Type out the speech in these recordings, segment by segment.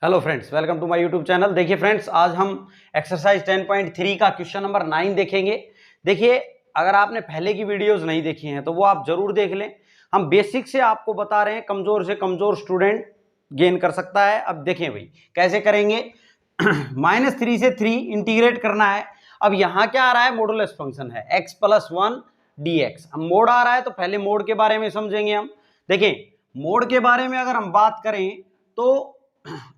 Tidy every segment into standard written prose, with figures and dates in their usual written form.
Hello friends, welcome to my YouTube channel. देखिए friends, आज हम एक्सरसाइज 10.3 का क्वेश्चन नंबर 9 देखेंगे। देखिए, अगर आपने पहले की वीडियोस नहीं देखी हैं तो वो आप जरूर देख लें। हम बेसिक से आपको बता रहे हैं, कमजोर से कमजोर स्टूडेंट गेन कर सकता है। अब देखें भाई कैसे करेंगे। -3 से 3 इंटीग्रेट करना है। अब यहाँ क्या आ रहा है, मॉडुलस फंक्शन है x+1 dx। अब मोड आ रहा है तो पहले मोड के बारे में समझेंगे हम। देखें, मोड के बारे में अगर हम बात करें तो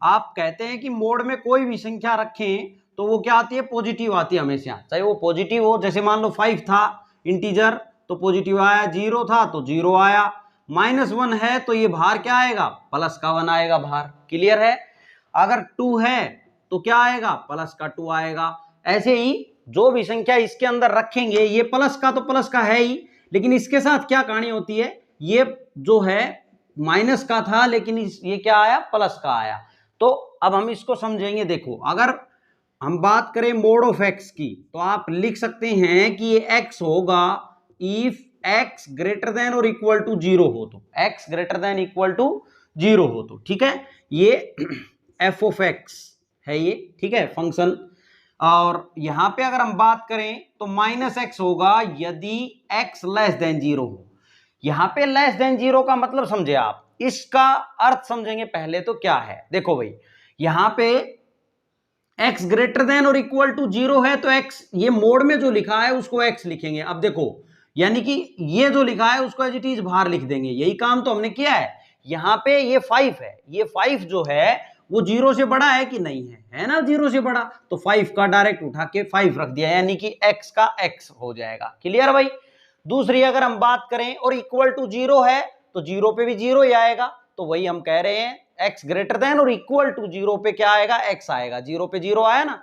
आप कहते हैं कि मोड में कोई भी संख्या रखें तो वो क्या आती है, पॉजिटिव आती है हमेशा, चाहे वो पॉजिटिव हो। जैसे मान लो 5 था इंटीजर तो पॉजिटिव आया, 0 था तो 0 आया, -1 है तो ये बाहर क्या आएगा, प्लस का 1 आएगा बाहर। क्लियर है। अगर 2 है तो क्या आएगा, प्लस का 2 आएगा। ऐसे ही जो भी संख्या इसके अंदर रखेंगे, ये प्लस का तो प्लस का है ही, लेकिन इसके साथ क्या कहानी होती है, ये जो है माइनस का था लेकिन ये क्या आया, प्लस का आया। तो अब हम इसको समझेंगे। देखो, अगर हम बात करें मोड ऑफ एक्स की तो आप लिख सकते हैं कि ये एक्स होगा इफ एक्स ग्रेटर देन और इक्वल टू 0 हो तो, x greater than equal to 0 हो तो, ठीक है। ये एफ ऑफ एक्स है ये, ठीक है, फंक्शन। और यहां पे अगर हम बात करें तो -x होगा यदि x लेस देन 0 हो। यहां पे लेस देन 0 का मतलब समझे आप, इसका अर्थ समझेंगे पहले तो क्या है। देखो भाई, यहां पे x ग्रेटर देन और इक्वल टू 0 है तो x, ये मोड में जो लिखा है उसको x लिखेंगे। अब देखो, यानी कि ये जो लिखा है उसको एज इट इज बाहर लिख देंगे। यही काम तो हमने किया है। यहां पे ये 5 है, ये 5 जो है वो 0 से बड़ा है कि नहीं है ना, 0 से बड़ा, तो 5 का डायरेक्ट उठा के 5 रख दिया, यानी कि x का x हो जाएगा। क्लियर भाई। दूसरी अगर हम बात करें और इक्वल टू 0 है तो 0 पे भी 0 ही आएगा। तो वही हम कह रहे हैं, x ग्रेटर देन और इक्वल टू 0 पे क्या आएगा, x आएगा। 0 पे 0 आया ना,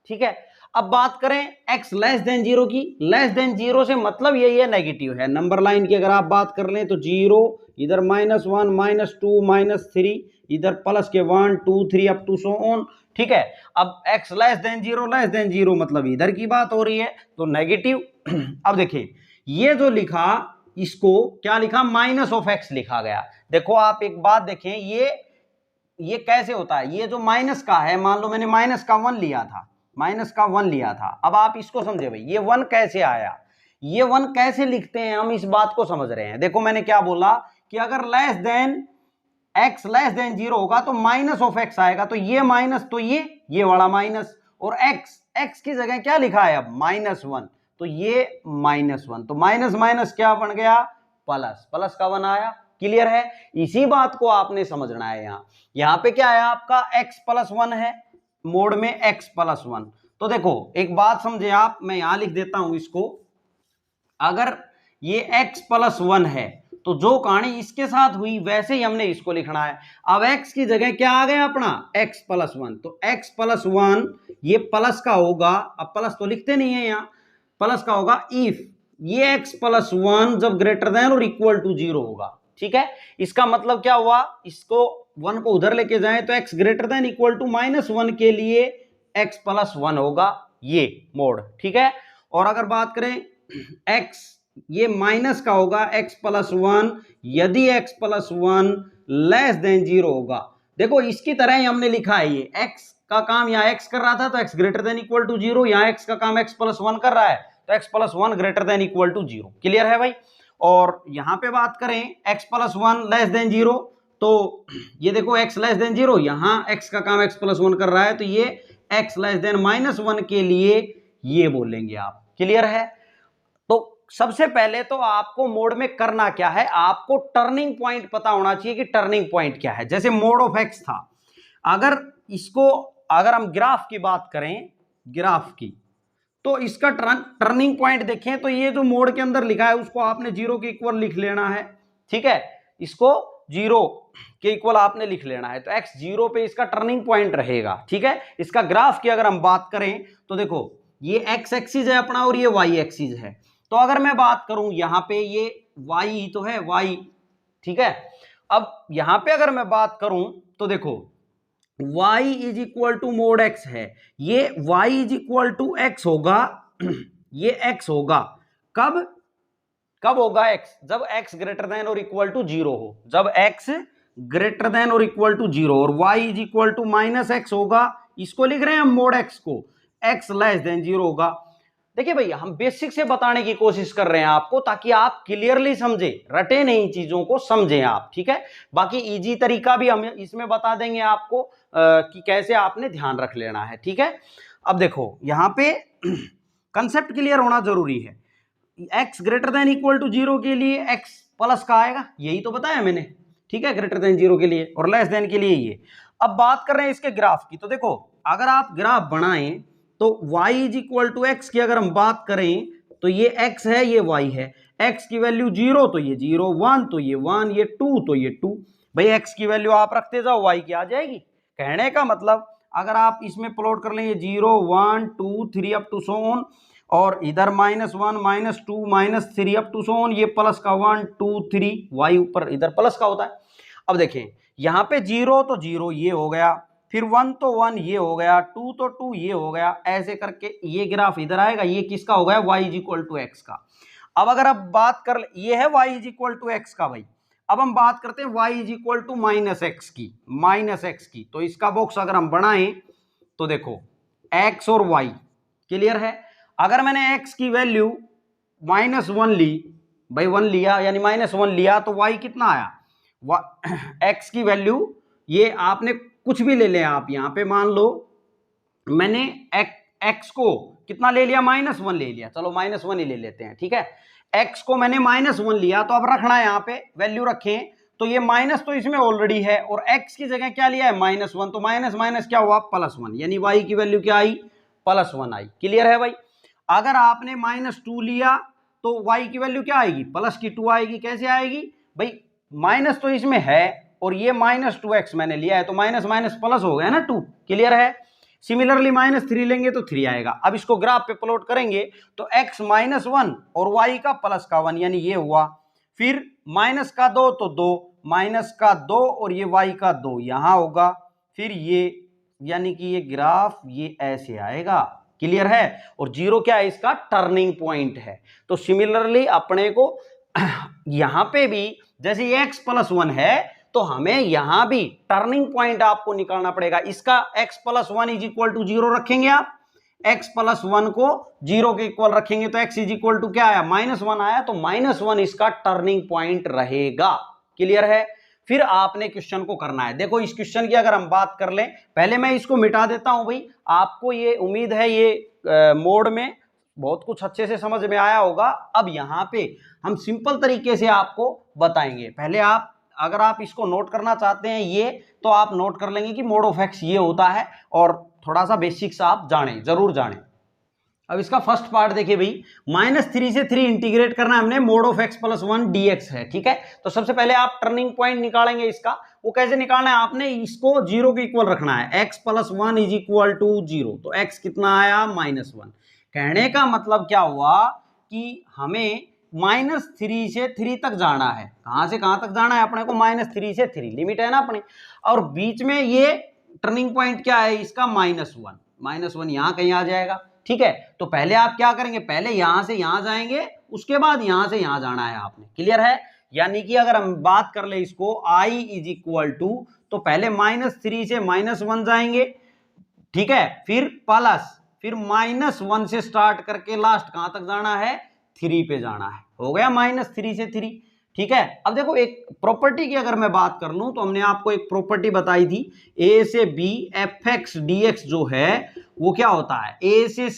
ठीक है। अब बात करें x लेस देन 0 की। लेस देन 0 से मतलब यही है, नेगेटिव है। नंबर लाइन की अगर आप बात कर लें तो 0, इधर -1 -2 -3, इधर प्लस के 1 2 3 अप टू सो ऑन, ठीक है। अब x लेस देन 0 मतलब इधर की बात हो रही है तो नेगेटिव। अब देखिए, ये जो लिखा इसको क्या लिखा, माइनस ऑफ एक्स लिखा गया। देखो आप एक बात देखें, ये कैसे होता है। ये जो माइनस का है, मान लो मैंने माइनस का 1 लिया था, माइनस का 1 लिया था। अब आप इसको समझे भाई, ये 1 कैसे आया, ये 1 कैसे लिखते हैं, हम इस बात को समझ रहे हैं। देखो मैंने क्या बोला कि अगर less than x less than 0 होगा तो माइनस ऑफ x आएगा। तो ये माइनस तो ये वाला माइनस, और x की जगह क्या लिखा है अब, -1, तो ये -1, तो माइनस माइनस क्या बन गया, प्लस, प्लस का 1 आया। क्लियर है। इसी बात को आपने समझना है। यहां पे क्या है आपका, x+1 है, मोड में x+1। तो देखो एक बात समझे आप, मैं यहां लिख देता हूं इसको। अगर ये x+1 है तो जो कहानी इसके साथ हुई वैसे ही हमने इसको लिखना है। अब x की जगह क्या आ गया अपना, x+1, तो x+1 ये प्लस का होगा। अब प्लस तो लिखते नहीं है, यहां प्लस का होगा इफ ये x+1 जब ग्रेटर देन और इक्वल टू 0 होगा, ठीक है। इसका मतलब क्या हुआ, इसको 1 को उधर लेके जाएं तो x greater than equal to -1 के लिए x+1 होगा, ये मोड, ठीक है। और अगर बात करें x, ये माइनस का होगा x+1 यदि x+1 लेस देन 0 होगा। देखो इसकी तरह ही हमने लिखा है, ये x का काम यहाँ x कर रहा था तो x greater than equal to 0, यहाँ x का काम x+1 कर रहा है तो x+1 greater than equal to 0। Clear है भाई। और यहां पे बात करें x+1 लेस देन 0, तो ये देखो x लेस देन 0, यहां x का काम x+1 कर रहा है तो ये x लेस देन -1 के लिए ये बोलेंगे आप। क्लियर है। तो सबसे पहले तो आपको मोड में करना क्या है, आपको टर्निंग पॉइंट पता होना चाहिए कि टर्निंग पॉइंट क्या है। जैसे मोड ऑफ एक्स था, अगर इसको, अगर हम ग्राफ की बात करें, ग्राफ की, तो इसका टर्निंग पॉइंट देखें तो ये जो मोड के अंदर लिखा है उसको आपने 0 के इक्वल लिख लेना है, ठीक है। इसको 0 के इक्वल आपने लिख लेना है तो x 0 पे इसका टर्निंग पॉइंट रहेगा, ठीक है। इसका ग्राफ की अगर हम बात करें तो देखो ये x एक्सिस है अपना और ये y एक्सिस है। तो अगर मैं बात करूं यहां पे ये y तो है, y, ठीक है। अब यहां पे अगर मैं बात करूं तो देखो y is equal to mod x है, ये y is equal to x होगा, ये x होगा। कब कब होगा x, जब x ग्रेटर देन और इक्वल टू 0 हो, जब x ग्रेटर देन और इक्वल टू 0 और y is equal to minus x होगा, इसको लिख रहे हैं हम मोड x को, x लेस देन 0 होगा। देखिए भैया हम बेसिक से बताने की कोशिश कर रहे हैं आपको, ताकि आप क्लियरली समझे, रटे नहीं चीजों को, समझें आप, ठीक है। बाकी इजी तरीका भी हम इसमें बता देंगे आपको कि कैसे आपने ध्यान रख लेना है, ठीक है। अब देखो यहाँ पे कंसेप्ट क्लियर होना जरूरी है। x greater than equal to 0 के लिए x प्लस का आएगा, यही तो बताया मैंने, ठीक है, ग्रेटर देन 0 के लिए, और लेस देन के लिए ये। अब बात कर रहे हैं इसके ग्राफ की, तो देखो अगर आप ग्राफ बनाएं तो y is equal to x की अगर हम बात करें तो ये x है, ये y है, x की वैल्यू 0 तो ये 0, 1 तो ये 1, ये 2 तो ये 2। भाई x की वैल्यू आप रखते जाओ, y की आ जाएगी। कहने का मतलब अगर आप इसमें प्लॉट कर लें 0 1 2 3 अप टू सो ऑन, और इधर -1 -2 -3 अप टू सो ऑन, ये प्लस का 1 2 3, y ऊपर इधर प्लस का होता है। अब देखें यहाँ पे 0 तो 0 ये हो गया, फिर 1 तो 1 ये हो गया, 2 तो 2 ये हो गया, ऐसे करके ये ग्राफ इधर आएगा। ये किसका हो गया? y is equal to x का। अब अगर आप बात कर, ये है y is equal to x का भाई। अब हम बात करते हैं y is equal to minus x की, तो इसका बॉक्स अगर हम बनाएं तो देखो x और y क्लियर है। अगर मैंने x की वैल्यू -1 ली, भाई 1 लिया यानी -1 लिया, तो y कितना आया? x की वैल्यू, ये आपने कुछ भी ले लें आप, यहां पे मान लो मैंने x को कितना ले लिया? -1 ले लिया, चलो -1 ही ले लेते हैं, ठीक है। x को मैंने -1 लिया, तो अब रखना है यहाँ पे वैल्यू रखें, तो ये माइनस तो इसमें ऑलरेडी है, और x की जगह क्या लिया है? -1, तो माइनस माइनस क्या हुआ? +1, यानी y की वैल्यू क्या आई? +1 आई। क्लियर है भाई। अगर आपने -2 लिया तो y की वैल्यू क्या आएगी? प्लस की 2 आएगी। कैसे आएगी भाई? माइनस तो इसमें है, और ये -2x मैंने लिया है, तो माइनस माइनस प्लस हो गया ना 2। क्लियर है। सिमिलरली -3 लेंगे तो 3 आएगा। अब इसको ग्राफ पे प्लॉट करेंगे तो x -1 और y का प्लस का 1, यानी ये हुआ। फिर माइनस का 2 तो 2, माइनस का 2 और ये y का 2 यहां होगा। फिर ये, यानी कि ये ग्राफ ये ऐसे आएगा। क्लियर है। और 0 क्या है? इसका टर्निंग पॉइंट है। तो सिमिलरली अपने को यहां पे भी जैसे ये x +1 है, तो हमें यहां भी टर्निंग पॉइंट आपको निकालना पड़ेगा। इसका x +1 इज इक्वल टू 0 रखेंगे आप, x +1 को 0 के इक्वल रखेंगे, तो x इज इक्वल टू क्या आया? -1 आया, तो -1 इसका टर्निंग पॉइंट रहेगा। क्लियर है। फिर आपने क्वेश्चन को करना है। देखो इस क्वेश्चन की अगर हम बात कर लें, पहले मैं इसको मिटा देता हूं भाई। आपको ये उम्मीद है ये मोड में बहुत कुछ अच्छे से समझ में आया होगा। अब यहाँ पे हम सिंपल तरीके से आपको बताएंगे। पहले आप, अगर आप इसको नोट करना चाहते हैं ये, तो आप नोट कर लेंगे कि मोड ऑफ एक्स ये होता है, और थोड़ा सा बेसिक्स आप जानें, जरूर जानें। अब इसका फर्स्ट पार्ट देखिए भाई, -3 से 3 इंटीग्रेट करना है हमने, मोड ऑफ x +1 dx है, ठीक है। तो सबसे पहले आप टर्निंग पॉइंट निकालेंगे इसका। वो कैसे निकालना है? आपने इसको 0 के इक्वल रखना है, x +1 इज इक्वल टू 0, तो x कितना आया? -1। कहने का मतलब क्या हुआ कि हमें -3 से 3 तक जाना है। कहां से कहां तक जाना है अपने को? -3 से 3, लिमिट है ना अपनी। और बीच में ये टर्निंग पॉइंट क्या है इसका? -1 यहां कहीं आ जाएगा, ठीक है। तो पहले आप क्या करेंगे? पहले यहां से यहां जाएंगे, उसके बाद यहां से यहां जाना है आपने। क्लियर है। यानी कि अगर हम बात कर ले इसको, i इज इक्वल टू, तो पहले -3 से -1 जाएंगे, ठीक है, फिर प्लस, फिर -1 से स्टार्ट करके लास्ट कहां तक जाना है? 3 पे जाना है। हो गया -3 से 3, ठीक है। अब देखो एक प्रॉपर्टी की अगर मैं बात कर लूं, तो हमने आपको एक प्रॉपर्टी बताई थी, a से b fx dx जो है वो क्या होता है? a से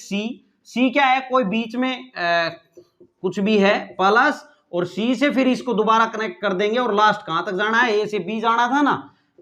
c क्या है? कोई बीच में कुछ भी है प्लस, और c से फिर इसको दोबारा कनेक्ट कर देंगे, और लास्ट कहां तक जाना है? a से b जाना था ना,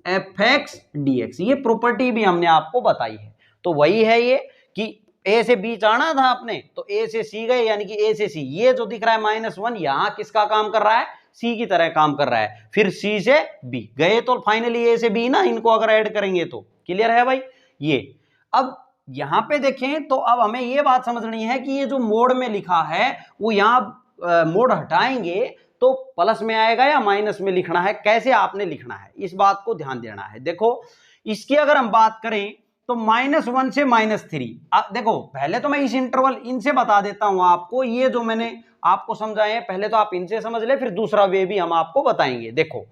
fx dx। ये प्रॉपर्टी भी हमने आपको बताई है। तो वही है ये कि a से b जाना था आपने, तो a से c गए, यानी कि a से c। ये जो दिख रहा है -1, यहां किसका काम कर रहा है? c की तरह काम कर रहा है। फिर c से b गए, तो फाइनली a से b ना, इनको अगर ऐड करेंगे तो। क्लियर है भाई। ये अब यहां पे देखें तो अब हमें ये बात समझनी है कि ये जो मोड में लिखा है वो यहां मोड हटाएंगे तो प्लस में आएगा या माइनस में लिखना है, कैसे आपने लिखना है, इस बात को ध्यान देना है। देखो इसकी अगर हम बात करें तो -1 से -3, देखो पहले तो मैं इस इंटरवल इनसे बता देता हूं आपको। ये जो मैंने आपको समझाए हैं, पहले तो आप इनसे समझ ले, फिर दूसरा वे भी हम आपको बताएंगे। देखो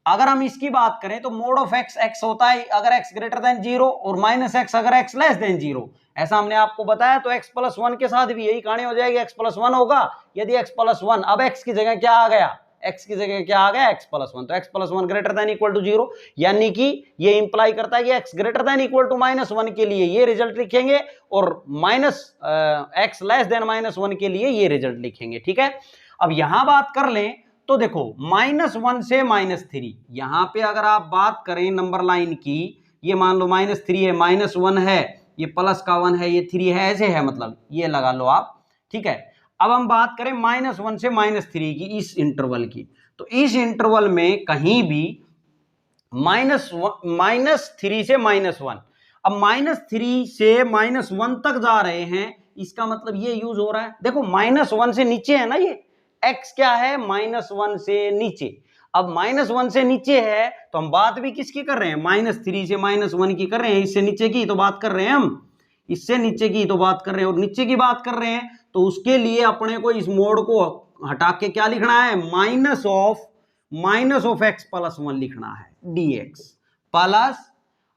अगर हम इसकी बात करें तो मोड ऑफ एक्स एक्स होता है अगर एक्स ग्रेटर देन 0 और माइनस एक्स अगर एक्स लेस देन 0, ऐसा हमने आपको बताया। तो एक्स प्लस 1 के साथ भी यही कहानी हो जाएगी, एक्स प्लस 1 होगा यदि एक्स प्लस 1, अब एक्स की जगह क्या आ गया, एक्स की जगह क्या आ गया एक्स प्लस 1, तो x plus 1 greater than equal to 0, यानी कि ये इंप्लाई करता है कि x greater than equal to minus 1 के लिए ये रिजल्ट लिखेंगे और minus x less than minus 1 के लिए ये रिजल्ट लिखेंगे। ठीक है, अब यहां बात कर लें तो देखो -1 से -3, यहां पे अगर आप बात करें नंबर लाइन की, ये मान लो -3 है, -1 है, ये प्लस का 1 है, ये 3 है, ऐसे है, मतलब ये लगा लो आप। ठीक है, अब हम बात करें -1 से -3 की, इस इंटरवल की, तो इस इंटरवल में कहीं भी -3 से -1, अब -3 से -1 तक जा रहे हैं, इसका मतलब ये यूज हो रहा है। देखो -1 से नीचे है ना, ये x क्या है, -1 से नीचे। अब -1 से नीचे है तो हम बात भी किसकी कर रहे हैं, -3 से -1 की कर रहे हैं, इससे नीचे की तो बात कर रहे हैं हम, इससे नीचे की तो बात कर रहे हैं, और नीचे की बात कर रहे हैं तो उसके लिए अपने को इस मोड को हटा के क्या लिखना है, माइनस ऑफ एक्स प्लस 1 लिखना है dx प्लस,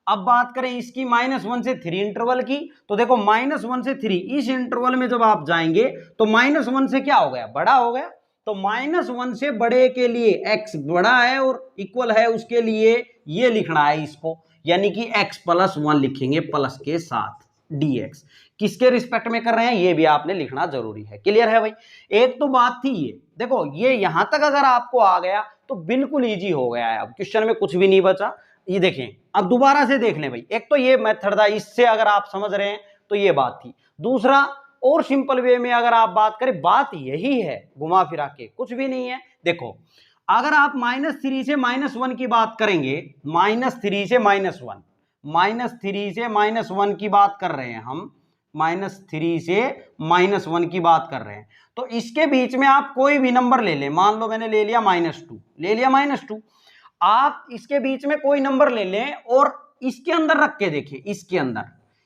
अब बात करें इसकी -1 से 3 इंटरवल की, तो देखो -1 से 3 इस इंटरवल में जब आप जाएंगे तो -1 से क्या हो गया, बड़ा हो गया, तो -1 से बड़े के लिए x बड़ा है और इक्वल है उसके लिए ये लिखना है इसको, यानी कि x प्लस 1 लिखेंगे प्लस के साथ dx, किसके रिस्पेक्ट में कर रहे हैं ये भी आपने लिखना जरूरी है। क्लियर है भाई, एक तो बात थी ये, देखो ये यहां तक अगर आपको आ गया तो बिल्कुल इजी हो गया है, अब क्वेश्चन में कुछ भी नहीं बचा। ये देखें, अब दोबारा से देख लें भाई, एक तो ये मेथड था, इससे अगर आप समझ रहे हैं तो ये बात थी। दूसरा और सिंपल वे में अगर आप बात करें, बात यही है, घुमा फिरा के कुछ भी नहीं है। देखो अगर आप -3 से -1 की बात करेंगे, -3 से -1, -3 से -1 की बात कर रहे हैं हम, -3 से -1 की बात कर रहे हैं, तो इसके बीच में आप कोई भी नंबर ले लें, मान लो मैंने ले लिया -2, ले लिया -2, आप इसके बीच में कोई नंबर ले लें और इसके अंदर रख के देखिए,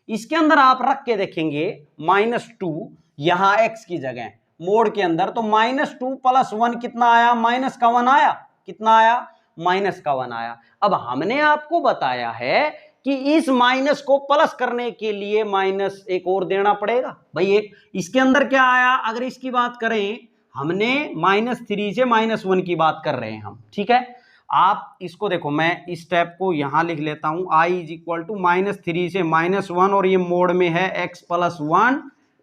इसके अंदर आप रख के देखेंगे -2, यहां x की जगह मोड के अंदर, तो -2 प्लस 1 कितना आया, -1 आया, कितना आया, -1 आया। अब हमने आपको बताया है कि इस माइनस को प्लस करने के लिए माइनस एक और देना पड़ेगा भाई, एक इसके अंदर क्या आया, अगर इसकी बात करें, हमने -3 से -1 की बात कर रहे हैं हम। ठीक है, आप इसको देखो, मैं इस स्टेप को यहां लिख लेता हूं, i इज इक्वल टू -3 से -1 और ये मोड में है x प्लस 1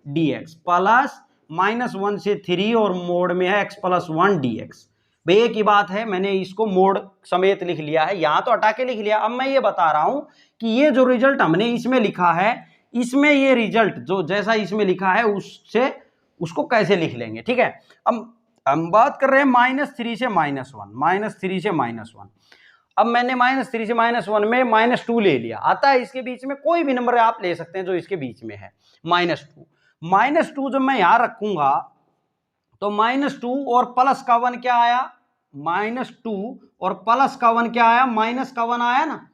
dx प्लस -1 से 3 और मोड में है x प्लस 1 dx। भाई एक ही बात है, मैंने इसको मोड समेत लिख लिया है, यहां तो हटा के लिख लिया। अब मैं ये बता रहा हूं कि ये जो रिजल्ट हमने इसमें लिखा है, इसमें ये रिजल्ट जो जैसा इसमें लिखा है उससे उसको कैसे लिख लेंगे। ठीक है, अब हम बात कर रहे हैं -3 से -1, -3 से -1, अब मैंने -3 से -1 में -2 ले लिया, आता है इसके बीच में, कोई भी नंबर आप ले सकते हैं जो इसके बीच में है, -2 जब मैं यहां रखूंगा तो -2 और प्लस का 1 क्या आया, -2 और प्लस का 1 क्या आया, माइनस का 1 आया ना,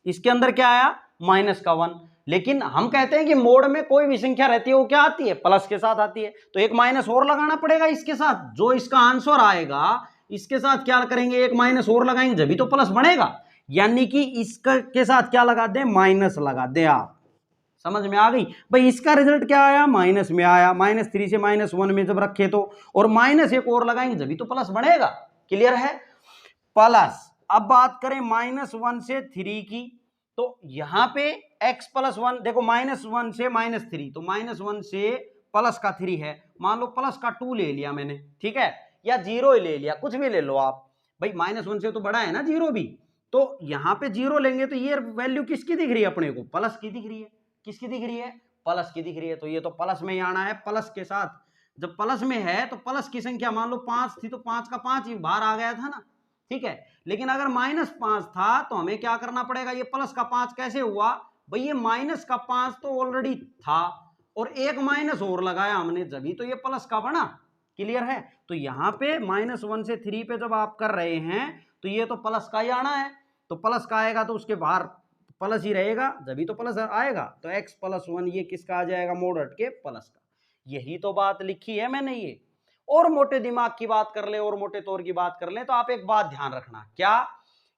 इसके अंदर क्या आया, माइनस का 1। लेकिन हम कहते हैं कि मोड में कोई भी संख्या रहती है वो क्या आती है, प्लस के साथ आती है, तो एक माइनस और लगाना पड़ेगा इसके साथ, जो इसका आंसर आएगा इसके साथ क्या करेंगे, एक माइनस और लगाएंगे जब भी तो प्लस बनेगा, यानी कि इसका के साथ क्या लगा दें, माइनस लगा दें। आप समझ में आ गई भाई, इसका रिजल्ट क्या आया, माइनस में आया, -3 से -1 में जब रखे तो, और माइनस एक और लगाएंगे जब भी तो प्लस बनेगा। क्लियर है, प्लस अब बात करें -1 से 3 की, तो यहां पे x प्लस 1, देखो -1 से -3, तो -1 से प्लस का 3 है, मान लो प्लस का 2 ले लिया मैंने, ठीक है, या 0 ही ले लिया, कुछ भी ले लो आप भाई, -1 से तो बड़ा है ना 0 भी, तो यहां पे 0 लेंगे तो ये वैल्यू किसकी दिख रही है अपने को, प्लस की दिख रही है, किसकी दिख रही है, प्लस की दिख रही है, तो ये तो प्लस में ही आना है, प्लस के साथ, जब प्लस में है तो प्लस की संख्या मान लो 5 थी तो 5 का 5 ही बाहर आ गया था ना, ठीक है, लेकिन अगर -5 था तो हमें क्या करना पड़ेगा, ये प्लस का 5 कैसे हुआ भाई, ये माइनस का 5 तो ऑलरेडी था और एक माइनस और लगाया हमने, जब तो ये प्लस का बना। क्लियर है, तो यहां पे -1 से 3 पे जब आप कर रहे हैं तो ये तो प्लस का ही आना है, तो प्लस का आएगा तो उसके बाहर प्लस ही रहेगा, जब तो प्लस आएगा, तो x प्लस 1 ये किसका आ जाएगा, मोड हट के प्लस का। यही तो बात लिखी है मैंने ये। और मोटे दिमाग की बात कर ले और मोटे तौर की बात कर ले तो आप एक बात ध्यान रखना, क्या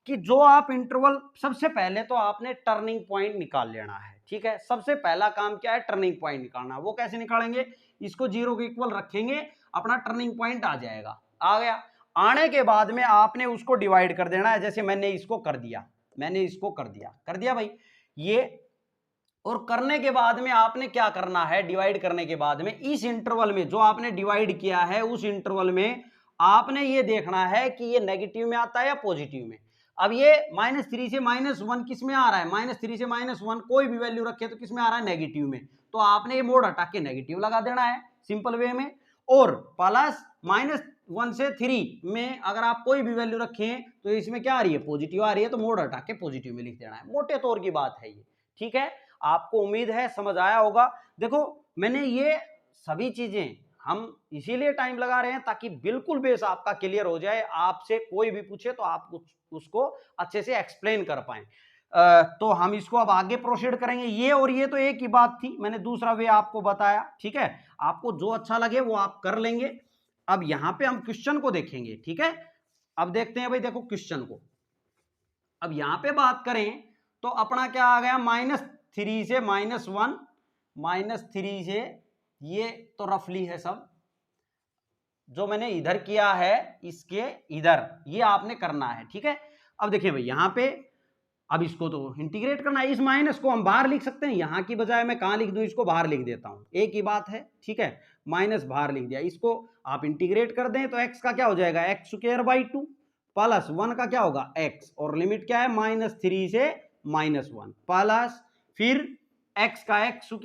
कि जो आप इंटरवल, सबसे पहले तो आपने टर्निंग पॉइंट निकाल लेना है, ठीक है। सबसे पहला काम क्या है, टर्निंग पॉइंट निकालना। वो कैसे निकालेंगे, इसको 0 के इक्वल रखेंगे, अपना टर्निंग पॉइंट आ जाएगा। आ गया, आने के बाद में आपने उसको डिवाइड कर देना है, जैसे मैंने इसको कर दिया, कर दिया भाई ये। और करने के बाद में आपने क्या करना है, डिवाइड करने के बाद में इस इंटरवल में जो आपने डिवाइड किया है, उस इंटरवल में आपने ये देखना है कि ये नेगेटिव में आता है या पॉजिटिव में। अब ये -3 से -1 किस में आ रहा है, -3 से -1 कोई भी वैल्यू रखे तो किस में आ रहा है, नेगेटिव में। तो आपने ये मोड हटा के नेगेटिव लगा देना है सिंपल वे में। और प्लस -1 से 3 में अगर आप कोई भी वैल्यू रखें तो इसमें क्या आ रही है, पॉजिटिव आ रही है, तो मोड हटा के पॉजिटिव में लिख देना है। मोटे तौर की बात है ये, ठीक है। आपको उम्मीद है समझ आया होगा। देखो मैंने ये सभी चीजें हम इसीलिए टाइम लगा रहे हैं ताकि बिल्कुल बेस आपका क्लियर हो जाए, आपसे कोई भी पूछे तो आप उसको अच्छे से एक्सप्लेन कर पाए। तो हम इसको अब आगे प्रोसीड करेंगे। ये और ये तो एक ही बात थी, मैंने दूसरा वे आपको बताया, ठीक है। आपको जो अच्छा लगे वो आप कर लेंगे। अब यहां पे हम क्वेश्चन को देखेंगे, ठीक है। अब देखते हैं भाई, देखो क्वेश्चन को। अब यहां पे बात करें तो अपना क्या आ गया, -3 से -1, -3 से, ये तो रफली है सब जो मैंने इधर किया है, इसके इधर ये आपने करना है, ठीक है। अब देखिए भाई यहां पे, अब इसको तो इंटीग्रेट करना है, इस माइनस को हम बाहर लिख सकते हैं, यहां की बजाय मैं कहां लिख दूं, इसको बाहर लिख देता हूं, एक ही बात है, ठीक है। माइनस बाहर लिख दिया, इसको आप इंटीग्रेट कर दें तो x का क्या हो जाएगा, x² प्लस 1 का क्या होगा x, और लिमिट क्या है -3 से -1 प्लस फिर x का x²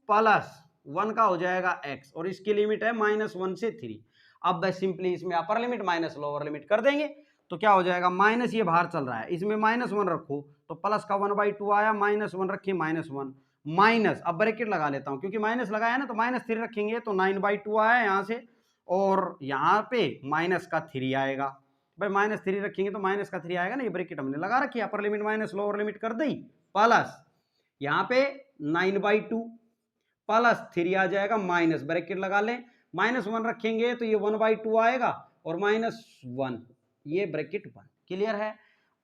प्लस 1 का हो जाएगा x, और इसकी लिमिट है -1 से 3। अब बस सिंपली इसमें upper limit minus lower limit कर देंगे तो क्या हो जाएगा, माइनस ये बाहर चल रहा है, इसमें -1 रखो तो प्लस का 1/2 आया, -1 रखिए -1 माइनस, अब ब्रैकेट लगा लेता हूं क्योंकि माइनस लगाया ना, तो -3 रखेंगे तो 9/2 आया यहां से, और यहां पे माइनस का 3 आएगा। भाई -3 रखेंगे तो माइनस का 3 आएगा ना, ये ब्रैकेट हमने लगा रखी है, upper limit minus lower limit कर दी, प्लस यहाँ पे 9/2 प्लस 3 आ जाएगा, माइनस ब्रैकेट लगा लें, -1 रखेंगे तो ये 1/2 आएगा, और -1 ये ब्रैकेट 1, क्लियर है।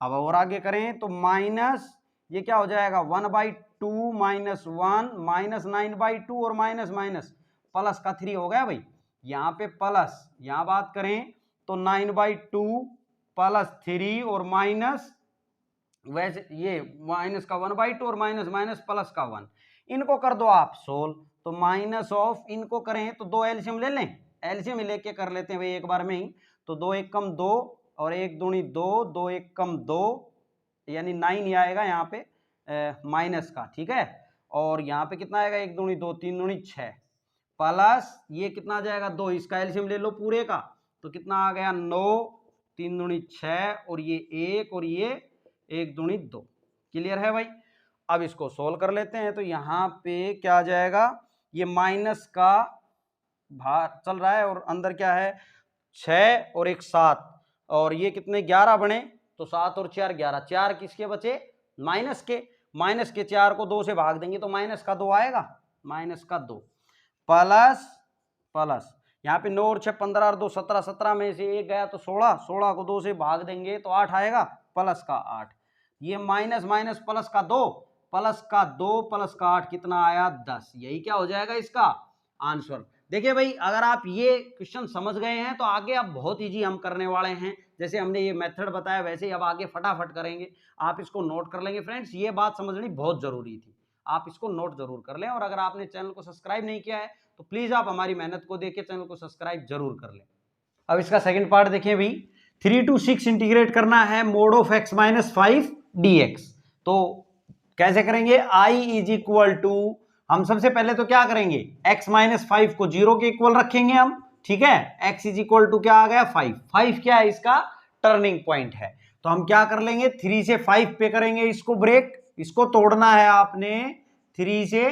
अब और आगे करें तो माइनस ये क्या हो जाएगा, 1/2 -1 -9/2 और माइनस माइनस प्लस का 3 हो गया भाई, यहाँ पे प्लस, यहाँ बात करें तो 9/2 प्लस 3 और माइनस, वैसे ये माइनस का 1/2 और माइनस माइनस प्लस का 1, इनको कर दो आप सोल्व, तो माइनस ऑफ, इनको करें तो 2 एलसीएम ले लें, एलसीएम लेके कर लेते हैं भाई एक बार में ही, तो 2 1 कम 2 और 1 दूनी 2, 2 1 कम 2, यानी 9 ही आएगा यहाँ पे माइनस का, ठीक है। और यहाँ पे कितना आएगा, 1 दूनी 2, 3 दूनी 6, प्लस ये कितना आ जाएगा 2, इसका एलसीएम ले लो पूरे का, तो कितना आ गया 9, 3 दूनी 6 और ये 1 और ये 1 दूनी 2, क्लियर है भाई। अब इसको सोल्व कर लेते हैं, तो यहाँ पे क्या आ जाएगा, ये माइनस का बाहर चल रहा है और अंदर क्या है 6 और 1 7, और ये कितने 11 बने, तो 7 और 4 11, 4 किसके बचे, माइनस के 4 को 2 से भाग देंगे तो माइनस का 2 आएगा, माइनस का 2 प्लस प्लस यहाँ पे 9 और 6 15 और 2 17, 17 में से 1 गया तो 16, 16 को 2 से भाग देंगे तो 8 आएगा, प्लस का 8, ये माइनस माइनस प्लस का 2, प्लस का 2 प्लस का 8 कितना आया 10, यही क्या हो जाएगा इसका आंसर। देखिए भाई अगर आप ये क्वेश्चन समझ गए हैं तो आगे आप बहुत इजी हम करने वाले हैं, जैसे हमने ये मेथड बताया वैसे ही अब आगे फटाफट करेंगे। आप इसको नोट कर लेंगे फ्रेंड्स, ये बात समझनी बहुत जरूरी थी, आप इसको नोट जरूर कर लें। और अगर आपने चैनल को सब्सक्राइब नहीं किया है तो प्लीज आप हमारी मेहनत को देख के चैनल को सब्सक्राइब जरूर कर लें। अब इसका सेकंड पार्ट देखिए भाई, 3 to 6 इंटीग्रेट करना है मोड ऑफ x - 5 dx, तो कैसे करेंगे, i इज इक्वल टू, हम सबसे पहले तो क्या करेंगे, x - 5 को 0 के इक्वल रखेंगे हम, ठीक है। x इज इक्वल टू क्या आ गया 5, 5 क्या है इसका टर्निंग पॉइंट है, तो हम क्या कर लेंगे 3 से 5 पे करेंगे इसको ब्रेक, इसको तोड़ना है आपने, 3 से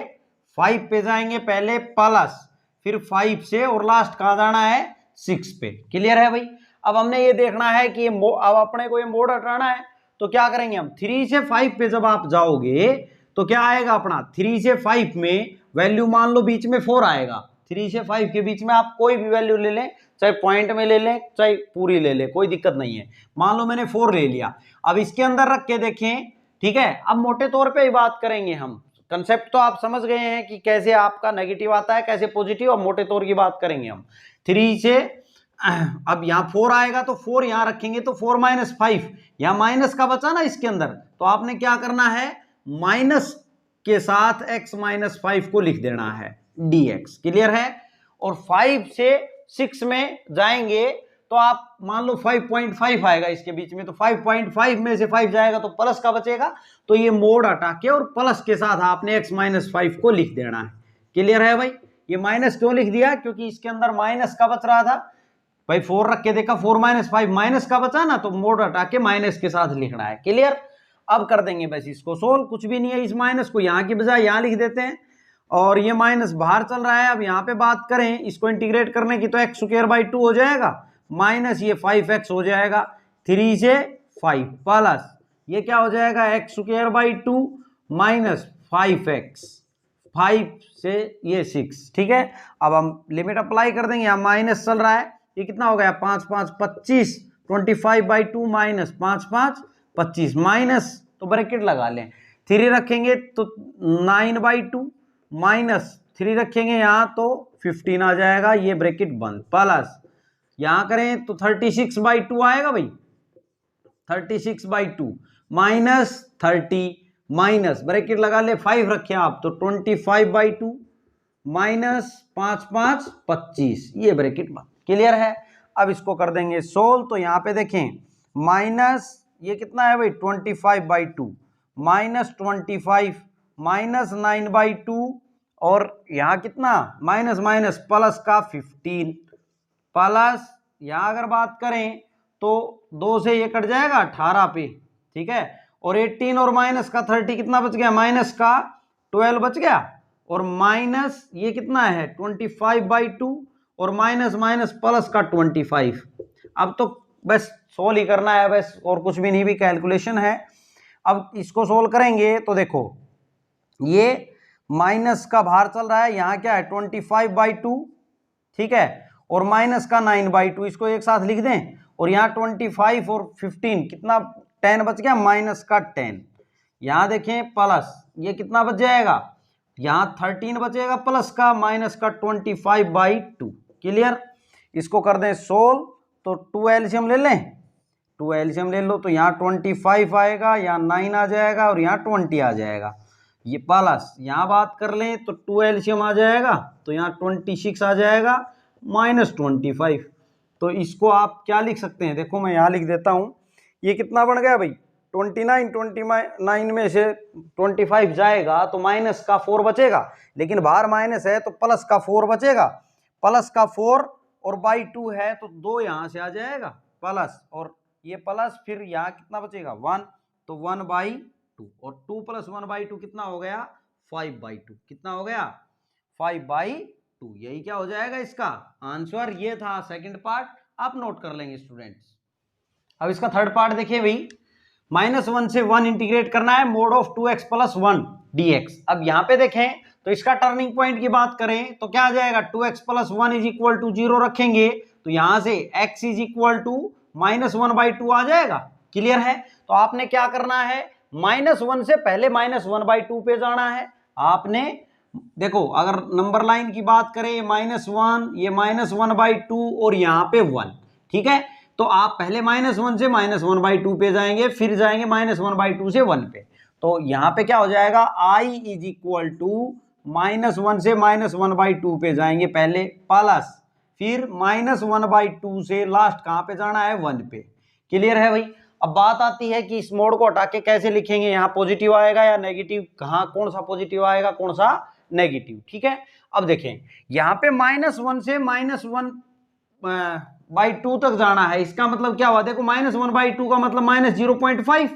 5 पे जाएंगे पहले, प्लस फिर 5 से और लास्ट कहां जाना है 6 पे, क्लियर है भाई। अब हमने ये देखना है कि अब अपने को ये मोड हटाना है, तो क्या करेंगे हम 3 से 5 पे जब आप जाओगे तो क्या आएगा अपना 3 से 5 में वैल्यू मान लो बीच में 4 आएगा, 3 से 5 के बीच में आप कोई भी वैल्यू ले लें, चाहे पॉइंट में ले लें चाहे पूरी ले लें, कोई दिक्कत नहीं है। मान लो मैंने 4 ले लिया, अब इसके अंदर रख के देखें, ठीक है। अब मोटे तौर पे ही बात करेंगे हम, कंसेप्ट तो आप समझ गए हैं कि कैसे आपका नेगेटिव आता है, कैसे पॉजिटिव, और मोटे तौर की बात करेंगे हम। 3 से अब यहाँ 4 आएगा तो 4 यहाँ रखेंगे तो 4 - 5, यहाँ माइनस का बचा ना इसके अंदर, तो आपने क्या करना है, माइनस के साथ x - 5 को लिख देना है dx। क्लियर है। और 5 से 6 में जाएंगे तो आप मान लो 5.5 आएगा इसके बीच में, तो 5.5 में से 5 जाएगा तो प्लस का बचेगा, तो ये मोड हटा के और प्लस के साथ आपने x - 5 को लिख देना है। क्लियर है भाई। ये माइनस क्यों लिख दिया, क्योंकि इसके अंदर माइनस का बच रहा था भाई, 4 रख के देखा, 4 - 5 माइनस का बचा ना, तो मोड हटा के माइनस के साथ लिखना है। क्लियर। अब कर देंगे बस इसको सोल्व, कुछ भी नहीं है, इस माइनस को यहाँ की बजाय यहाँ लिख देते हैं, और ये माइनस बाहर चल रहा है। अब यहाँ पे बात करें इसको इंटीग्रेट करने की, तो x² 2 हो जाएगा, माइनस ये 5x हो जाएगा, 3 से 5 प्लस ये क्या हो जाएगा, x² 2 माइनस 5x, 5 से ये 6। ठीक है। अब हम लिमिट अप्लाई कर देंगे, यहाँ माइनस चल रहा है, ये कितना हो गया, 5 5 25, 25/2 माइनस 5 5 25 माइनस, तो ब्रैकेट लगा लें, 3 रखेंगे तो 9/2 माइनस 3 रखेंगे यहाँ तो 15 आ जाएगा, ये ब्रैकेट बंद, प्लस यहाँ करें तो 36/2 आएगा भाई, 36/2 माइनस 30 माइनस ब्रैकेट लगा ले, 5 रखें आप तो 25/2 माइनस 5 5 25, ये ब्रैकेट बंद। क्लियर है। अब इसको कर देंगे सोल्व, तो यहाँ पे देखें माइनस ये कितना है भाई 25/2 माइनस 25 माइनस 9/2, और यहाँ कितना माइनस माइनस प्लस का 15, प्लस यहाँ अगर बात करें तो 2 से ये कट जाएगा 18 पे, ठीक है। और 18 और माइनस का 30 कितना बच गया, माइनस का 12 बच गया, और माइनस ये कितना है 25/2 और माइनस माइनस प्लस का 25। अब तो बस सोल्व ही करना है बस, और कुछ भी नहीं, भी कैलकुलेशन है। अब इसको सोल्व करेंगे तो देखो ये माइनस का बाहर चल रहा है, यहाँ क्या है 25/2, ठीक है, और माइनस का 9/2, इसको एक साथ लिख दें, और यहाँ 25 और 15 कितना 10 बच गया, माइनस का 10, यहाँ देखें प्लस ये कितना बच जाएगा, यहाँ 13 बचेगा प्लस का, माइनस का 25/2। क्लियर। इसको कर दें सोल्व, तो 2 एलसीएम ले लें, 2 एलसीएम ले लो, तो यहाँ 25 आएगा, यहाँ 9 आ जाएगा, और यहाँ 20 आ जाएगा, ये प्लस यहाँ बात कर लें तो 2 एलसीएम आ जाएगा, तो यहाँ 26 आ जाएगा माइनस 25। तो इसको आप क्या लिख सकते हैं, देखो मैं यहाँ लिख देता हूँ, ये कितना बन गया भाई 29 में से 25 जाएगा तो माइनस का 4 बचेगा, लेकिन बाहर माइनस है तो प्लस का 4 बचेगा, प्लस का 4 और बाई 2 है तो 2 यहाँ से आ जाएगा प्लस, और ये प्लस फिर यहाँ कितना बचेगा 1, तो 1/2, और 2 + 1/2 कितना हो गया 5/2, कितना हो गया 5/2। यही क्या हो जाएगा इसका आंसर। ये था सेकंड पार्ट, आप नोट कर लेंगे स्टूडेंट्स। अब इसका थर्ड पार्ट देखिए भाई, -1 से 1 इंटीग्रेट करना है, मोड ऑफ 2x + 1 dx। अब यहाँ पे देखें तो इसका टर्निंग पॉइंट की बात करें तो क्या आ जाएगा, 2x + 1 = 0 रखेंगे तो यहाँ से x = -1/2 आ जाएगा। क्लियर है। तो आपने क्या करना है, -1 से पहले -1/2 पे जाना है आपने। देखो अगर नंबर लाइन की बात करें, -1, ये -1/2 और यहाँ पे 1, ठीक है। तो आप पहले -1 से -1/2 पे जाएंगे, फिर जाएंगे -1/2 से 1 पे। तो यहाँ पे क्या हो जाएगा, i = -1 से -1/2 पे जाएंगे पहले, प्लस फिर -1/2 से लास्ट कहाँ पे जाना है 1 पे। क्लियर है भाई। अब बात आती है कि इस मोड को हटा के कैसे लिखेंगे, यहाँ पॉजिटिव आएगा या नेगेटिव, कहाँ कौन सा पॉजिटिव आएगा कौन सा नेगेटिव। ठीक है। अब देखें यहाँ पे -1 से -1/2 तक जाना है, इसका मतलब क्या हुआ, देखो -1/2 का मतलब -0.5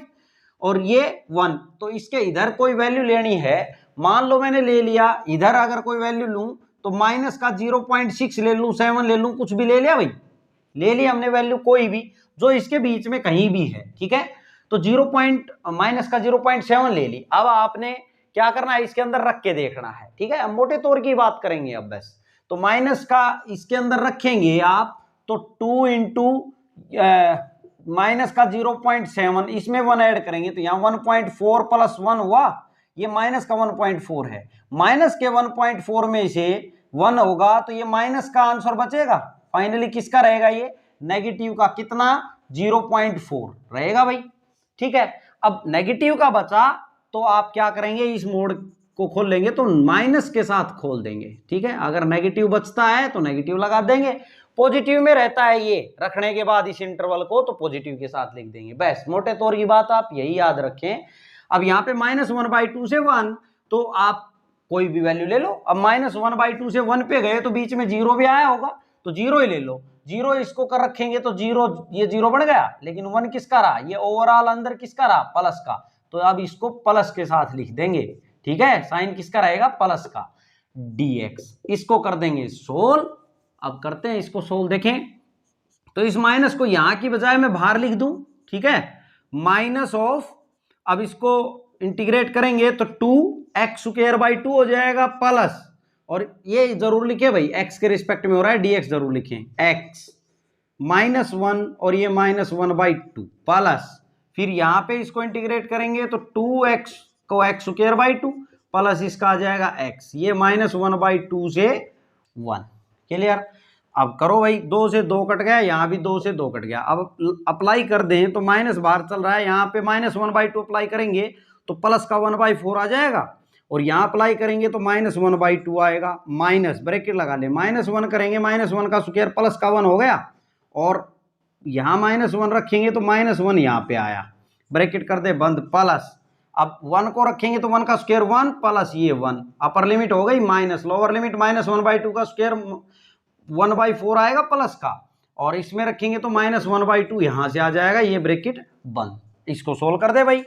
और ये 1, तो इसके इधर कोई वैल्यू लेनी है, मान लो मैंने ले लिया, इधर अगर कोई वैल्यू लूं तो माइनस का 0.6 ले लूं, 7 ले लूं, कुछ भी ले लिया भाई, ले लिया हमने वैल्यू कोई भी जो इसके बीच में कहीं भी है। ठीक है। तो माइनस का 0.7 ले ली। अब आपने क्या करना है, इसके अंदर रख के देखना है। ठीक है। अब मोटे तौर की बात करेंगे अब बस, तो माइनस का इसके अंदर रखेंगे आप तो 2 इंटू माइनस का 0.7, इसमें 1 ऐड करेंगे तो यहाँ 1.4 प्लस 1 हुआ, ये माइनस का 1.4 है। माइनस के 1.4 में से 1 होगा तो ये माइनस का आंसर बचेगा। फाइनली किसका रहेगा, ये नेगेटिव का, कितना 0.4 रहेगा भाई। ठीक है, अब नेगेटिव का बचा तो आप क्या करेंगे, इस मोड को खोल लेंगे तो माइनस के साथ खोल देंगे। ठीक है, अगर नेगेटिव बचता है तो नेगेटिव लगा देंगे, पॉजिटिव में रहता है ये रखने के बाद इस इंटरवल को तो पॉजिटिव के साथ लिख देंगे। बस मोटे तौर की बात आप यही याद रखें। अब यहाँ पे -1/2 से 1 तो आप कोई भी वैल्यू ले लो। अब -1/2 से 1 पे गए तो बीच में 0 भी आया होगा तो 0 ही ले लो। 0 इसको कर रखेंगे तो 0, ये 0 बन गया, लेकिन 1 किसका रहा, ये ओवरऑल अंदर किसका रहा, प्लस का, तो अब इसको प्लस के साथ लिख देंगे। ठीक है, साइन किसका रहेगा, प्लस का, dx। इसको कर देंगे सोल्व। अब करते हैं इसको सोल्व, देखें तो इस माइनस को यहां की बजाय मैं बाहर लिख दूं। ठीक है, माइनस ऑफ, अब इसको इंटीग्रेट करेंगे तो 2x² हो जाएगा प्लस, और ये जरूर लिखे भाई x के रिस्पेक्ट में हो रहा है, dx जरूर लिखें, x -1 और ये -1/2 प्लस, फिर यहां पे इसको इंटीग्रेट करेंगे तो 2x को x² प्लस इसका आ जाएगा x, ये -1/2 से 1। क्लियर। अब करो भाई, 2 से 2 कट गया, यहाँ भी 2 से 2 कट गया। अब अप्लाई कर दें तो माइनस बाहर चल रहा है, यहाँ पे -1/2 अप्लाई करेंगे तो प्लस का 1/4 आ जाएगा, और यहाँ अप्लाई करेंगे तो -1/2 आएगा। माइनस ब्रैकेट लगा ले, -1 करेंगे, -1 का स्क्वायर प्लस का 1 हो गया, और यहाँ -1 रखेंगे तो -1 यहाँ पे आया, ब्रैकेट कर दे बंद, प्लस अब 1 को रखेंगे तो 1 का स्क्वायर 1 प्लस ये 1, अपर लिमिट हो गई माइनस, लोअर लिमिट -1/2 का स्क्वायर 1/4 आएगा प्लस का, और इसमें रखेंगे तो -1/2 यहां से आ जाएगा, ये ब्रैकेट बंद। इसको सोल्व कर दे भाई,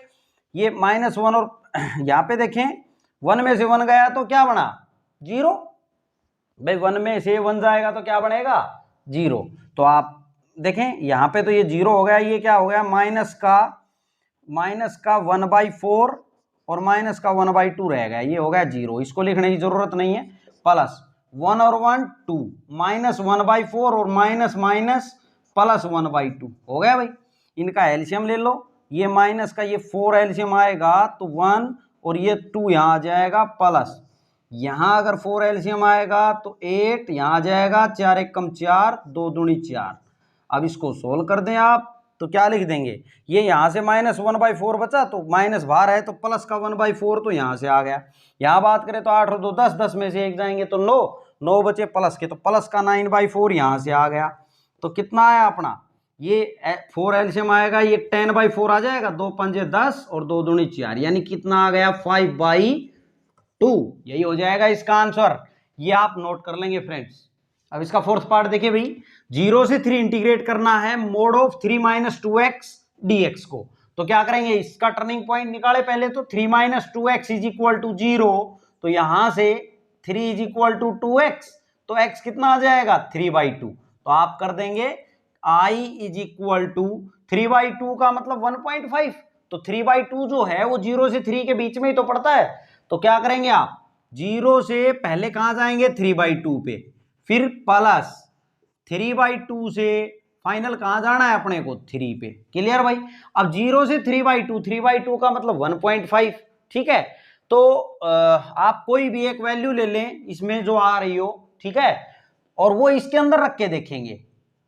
ये -1 और यहाँ पे देखें 1 में से 1 गया तो क्या बना, 0। भाई 1 में से 1 जाएगा तो क्या बनेगा, 0। तो आप देखें यहाँ पे तो ये 0 हो गया, ये क्या हो गया, माइनस का 1/4 और माइनस का 1/2 रह गया, ये हो गया 0। इसको लिखने की जरूरत नहीं है, प्लस 1 और 1 2, -1/4 और माइनस प्लस 1/2 हो गया भाई। इनका एलसीएम ले लो, ये माइनस का ये 4 एलसीएम आएगा तो 1 और ये 2 यहाँ आ जाएगा, प्लस यहाँ अगर 4 एलसीएम आएगा तो 8 यहाँ आ जाएगा, 4 1 कम 4, 2 दूनी 4। अब इसको सोल्व कर दें आप तो क्या लिख देंगे, ये यहाँ से -1/4 बचा तो माइनस बाहर है तो प्लस का 1/4 तो यहाँ से आ गया। यहाँ बात करें तो 8 और 2 10, 10 में से 1 जाएंगे तो 9, 9 बचे प्लस के, तो प्लस का 9/4 यहाँ से आ गया। तो कितना आया अपना, ये 4 एलसीएम आएगा, ये 10/4 आ जाएगा, 2 पंजे 10 और 2 दूनी 4, यानी कितना आ गया 5/2। यही हो जाएगा इसका आंसर, ये आप नोट कर लेंगे फ्रेंड्स। अब इसका फोर्थ पार्ट देखिए भाई, 0 से 3 इंटीग्रेट करना है मोड ऑफ 3 - 2x dx को, तो क्या करेंगे, इसका टर्निंग पॉइंट निकाले पहले तो 3 - 2x = 0, तो यहां से 3 = 2x, तो x कितना आ जाएगा 3/2, तो आप कर देंगे I = 3/2 का मतलब 1.5, तो 3/2 जो है वो 0 से 3 के बीच में ही तो पड़ता है। तो क्या करेंगे आप, 0 से पहले कहां जाएंगे 3/2 पे, फिर प्लस 3/2 से फाइनल कहां जाना है अपने को 3 पे। क्लियर भाई। अब 0 से 3/2 का मतलब 1.5। ठीक है, तो आप कोई भी एक वैल्यू ले लें इसमें जो आ रही हो, ठीक है, और वो इसके अंदर रख के देखेंगे,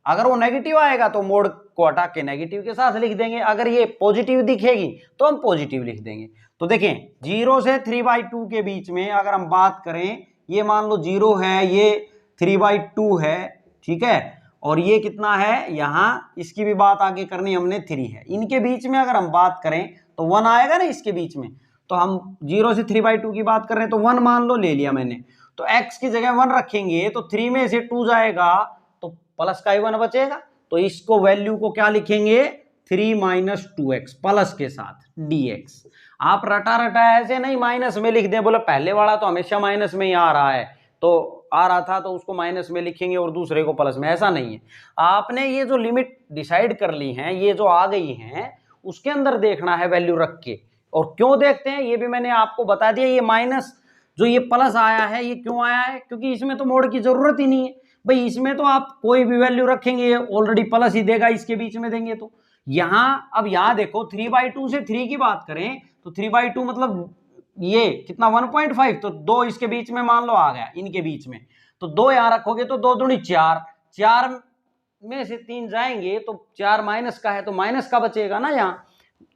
अगर वो नेगेटिव आएगा तो मोड को हटा के नेगेटिव के साथ लिख देंगे, अगर ये पॉजिटिव दिखेगी तो हम पॉजिटिव लिख देंगे। तो देखें 0 से 3/2 के बीच में अगर हम बात करें, ये मान लो 0 है, ये 3/2 है, ठीक है, और ये कितना है यहाँ, इसकी भी बात आगे करनी हमने 3 है, इनके बीच में अगर हम बात करें तो 1 आएगा ना इसके बीच में, तो हम 0 से 3/2 की बात कर रहे हैं तो 1 मान लो ले लिया मैंने, तो x की जगह 1 रखेंगे तो 3 में से 2 जाएगा तो प्लस का 1 बचेगा, तो इसको वैल्यू को क्या लिखेंगे 3 - 2x प्लस के साथ dx। आप रटा रटा ऐसे नहीं माइनस में लिख दे, बोले पहले वाला तो हमेशा माइनस में ही आ रहा है, तो आ रहा था तो उसको माइनस में लिखेंगे और दूसरे को प्लस में, ऐसा नहीं है। आपने ये जो लिमिट डिसाइड कर ली है, ये जो आ गई हैं, उसके अंदर देखना है वैल्यू रख के। और क्यों देखते हैं ये भी मैंने आपको बता दिया, ये माइनस जो ये प्लस आया है ये क्यों आया है, क्योंकि इसमें तो मोड की जरूरत ही नहीं है भाई, इसमें तो आप कोई भी वैल्यू रखेंगे ये ऑलरेडी प्लस ही देगा, इसके बीच में देंगे तो यहां अब यहां देखो 3/2 से 3 की बात करें तो 3/2 मतलब ये कितना 1.5, तो 2 इसके बीच में मान लो आ गया, इनके बीच में तो 2 यहां रखोगे तो 2 दूनी 4, 4 में से 3 जाएंगे तो 4 माइनस का है तो माइनस का बचेगा ना, यहाँ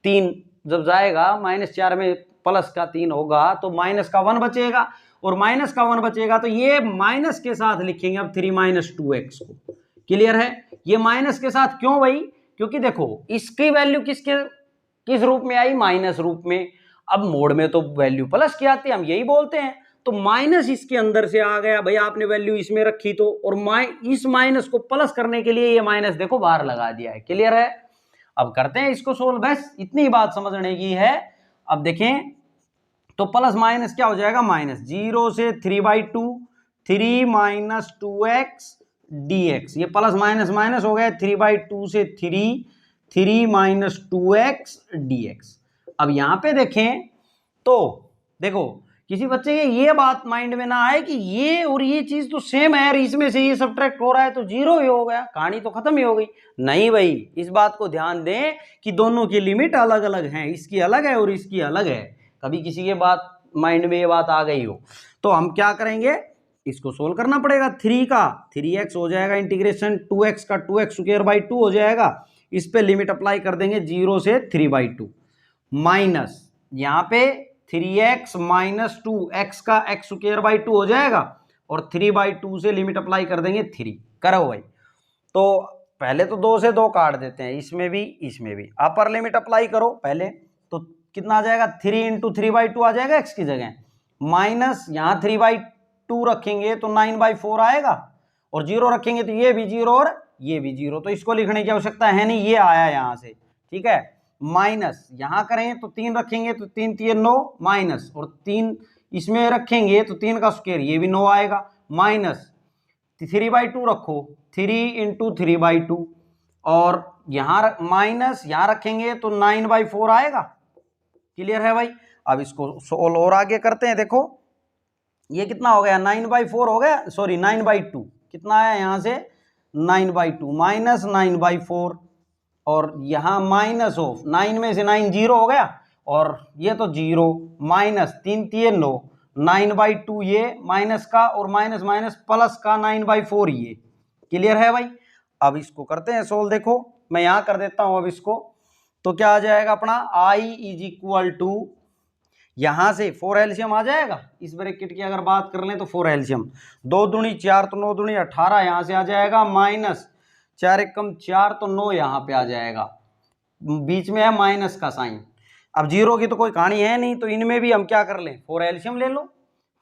3 जब जाएगा -4 में प्लस का 3 होगा तो माइनस का 1 बचेगा, और माइनस का 1 बचेगा तो ये माइनस के साथ लिखेंगे अब 3 - 2x को। क्लियर है, ये माइनस के साथ क्यों भाई, क्योंकि देखो इसकी वैल्यू किस रूप में आई, माइनस रूप में, अब मोड में तो वैल्यू प्लस की आती है, हम यही बोलते हैं, तो माइनस इसके अंदर से आ गया भाई, आपने वैल्यू इसमें रखी तो, और इस माइनस को प्लस करने के लिए ये माइनस देखो बाहर लगा दिया है। क्लियर है, अब करते हैं इसको सोल्व, बस इतनी बात समझने की है। अब देखें तो प्लस माइनस क्या हो जाएगा, माइनस 0 से 3/2, 3 - 2x dx, ये प्लस माइनस माइनस हो गया, 3/2 से 3 - 2x dx। अब यहां पे देखें तो देखो किसी बच्चे के ये बात माइंड में ना आए कि ये और ये चीज तो सेम है, इसमें से ये सब्ट्रैक्ट हो रहा है तो 0 ही हो गया, कहानी तो खत्म ही हो गई। नहीं भाई, इस बात को ध्यान दें कि दोनों की लिमिट अलग अलग है, इसकी अलग है और इसकी अलग है। कभी किसी के बात माइंड में ये बात आ गई हो तो हम क्या करेंगे, इसको सोल्व करना पड़ेगा। 3 का 3x हो जाएगा, इंटीग्रेशन 2x का 2x² हो जाएगा, इस पे लिमिट अप्लाई कर देंगे 0 से 3/2, माइनस यहाँ पे 3x - 2x का x² हो जाएगा, और 3/2 से लिमिट अप्लाई कर देंगे 3। करो भाई, तो पहले तो 2 से 2 काट देते हैं, इसमें भी अपर लिमिट अप्लाई करो पहले, तो कितना आ जाएगा, 3 × 3/2 आ जाएगा x की जगह, माइनस यहाँ 3/2 रखेंगे तो 9/4 आएगा, और 0 रखेंगे तो ये भी 0 और ये भी 0, तो इसको लिखने की आवश्यकता है नहीं, ये आया यहाँ से, ठीक है। माइनस यहां करें तो 3 रखेंगे तो 3 × 3 = 9, माइनस, और 3 इसमें रखेंगे तो 3 का स्क्वायर ये भी 9 आएगा, माइनस 3/2 रखो, 3 × 3/2, और यहां माइनस यहां रखेंगे तो 9/4 आएगा। क्लियर है भाई, अब इसको सोल्व और आगे करते हैं। देखो ये कितना हो गया, 9/4 हो गया, सॉरी 9/2, कितना आया यहां से 9/2 माइनस 9/4, और यहां माइनस ऑफ 9 में से 9 0 हो गया, और ये तो 0, माइनस 3 × 3 = 9, 9/2 ये माइनस का, और माइनस माइनस प्लस का 9/4 ये। क्लियर है भाई, अब इसको करते हैं सोल्व। देखो मैं यहां कर देता हूं अब इसको, तो क्या आ जाएगा अपना I = यहां से 4 एलसीएम आ जाएगा, इस ब्रैकेट की अगर बात कर लें तो 4 एलसीएम, 2 दूनी 4 तो 9 दूनी 18 यहां से आ जाएगा, माइनस 4 × 1 = 4 तो 9 यहाँ पे आ जाएगा, बीच में है माइनस का साइन। अब 0 की तो कोई कहानी है नहीं, तो इनमें भी हम क्या कर लें, 4 एलसीएम ले लो,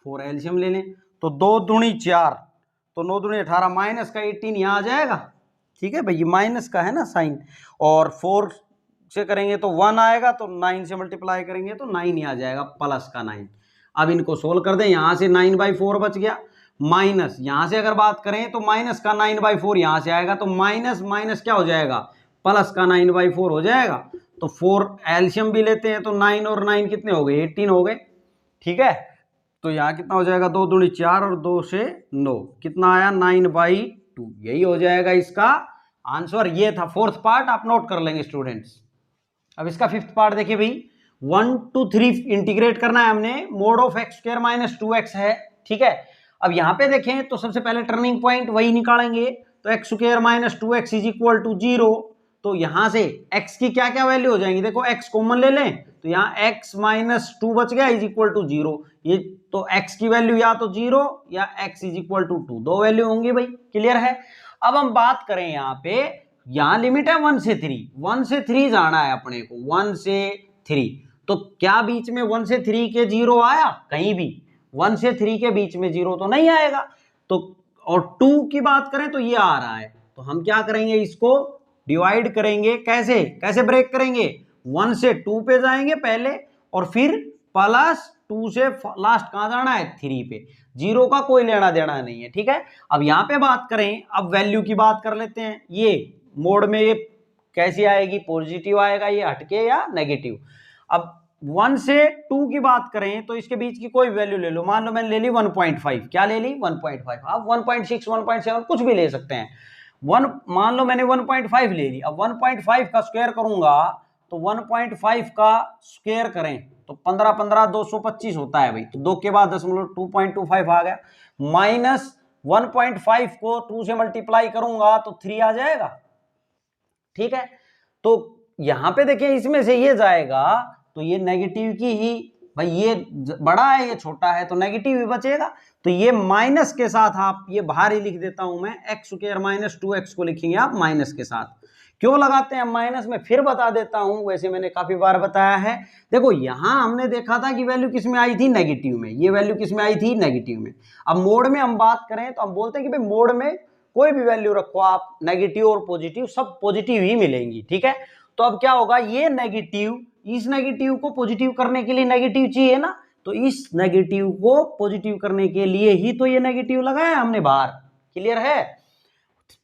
4 एलसीएम ले लें, तो 2 दूनी 4 तो 9 दूनी 18, माइनस का 18 यहाँ आ जाएगा, ठीक है भाई, ये माइनस का है ना साइन, और 4 से करेंगे तो 1 आएगा, तो 9 से मल्टीप्लाई करेंगे तो 9 ही आ जाएगा, प्लस का 9। अब इनको सोल्व कर दें, यहाँ से 9/4 बच गया, माइनस यहां से अगर बात करें तो माइनस का 9/4 यहां से आएगा, तो माइनस माइनस क्या हो जाएगा, प्लस का 9/4 हो जाएगा। तो 4 एलसीएम भी लेते हैं तो 9 और 9 कितने हो गए, 18 हो गए, ठीक है। तो यहाँ कितना हो जाएगा, 2 दूनी 4 और 2 से 9, कितना आया 9/2, यही हो जाएगा इसका आंसर। ये था 4th पार्ट, आप नोट कर लेंगे स्टूडेंट्स। अब इसका 5th पार्ट देखिए भाई, 1 to 3 इंटीग्रेट करना है हमने, मोड ऑफ x² - 2x है, ठीक है। अब यहां पे देखें तो सबसे पहले टर्निंग पॉइंट वही निकालेंगे, तो x² - 2x = 0, तो यहां से x की क्या क्या वैल्यू हो जाएंगी, देखो x कॉमन ले लें तो यहाँ x - 2 बच गया = 0, ये तो x की वैल्यू या तो 0 या x = 2, दो वैल्यू होंगी भाई। क्लियर है, अब हम बात करें यहाँ पे, यहाँ लिमिट है 1 से 3, 1 से 3 जाना है अपने को, 1 से 3, तो क्या बीच में 1 से 3 के 0 आया, कहीं भी 1 से 3 के बीच में 0 तो नहीं आएगा, तो और 2 की बात करें तो ये आ रहा है, तो हम क्या करेंगे, इसको डिवाइड करेंगे, कैसे ब्रेक करेंगे, 1 से 2 पे जाएंगे पहले, और फिर प्लस 2 से लास्ट कहां जाना है, 3 पे, 0 का कोई लेना देना नहीं है, ठीक है। अब यहां पे बात करें, अब वैल्यू की बात कर लेते हैं, ये मोड में ये कैसी आएगी, पॉजिटिव आएगा ये हटके या नेगेटिव। अब 1 से 2 की बात करें तो इसके बीच की कोई वैल्यू ले लो, मान लो मैंने ले ली 1.5, क्या ले ली 1.5, आप 1.6 1.7 कुछ भी ले सकते हैं। मान लो मैंने 1.5 ले ली, अब 1.5 का स्क्वायर करूंगा तो 1.5 का स्क्वायर करें तो 15 15 225 होता है भाई, तो 2 के बाद 2.25 आ गया, माइनस 1.5 को 2 से मल्टीप्लाई करूंगा तो 3 आ जाएगा। ठीक है, तो यहां पे देखिए इसमें से ये जाएगा तो ये नेगेटिव की ही, भाई ये बड़ा है ये छोटा है तो नेगेटिव ही बचेगा, तो ये माइनस के साथ आप ये बाहर ही लिख देता हूं मैं, एक्स स्क्वायर माइनस 2x को लिखेंगे आप माइनस के साथ। क्यों लगाते हैं माइनस में फिर बता देता हूं, वैसे मैंने काफी बार बताया है। देखो यहां हमने देखा था कि वैल्यू किस में आई थी, नेगेटिव में, ये वैल्यू किस में आई थी, नेगेटिव में। अब मोड में हम बात करें तो हम बोलते हैं कि भाई मोड में कोई भी वैल्यू रखो आप, नेगेटिव और पॉजिटिव सब पॉजिटिव ही मिलेंगी। ठीक है, तो अब क्या होगा, ये नेगेटिव, इस नेगेटिव को पॉजिटिव करने के लिए नेगेटिव चाहिए ना, तो इस नेगेटिव को पॉजिटिव करने के लिए ही तो ये नेगेटिव लगाया हमने बाहर। क्लियर है।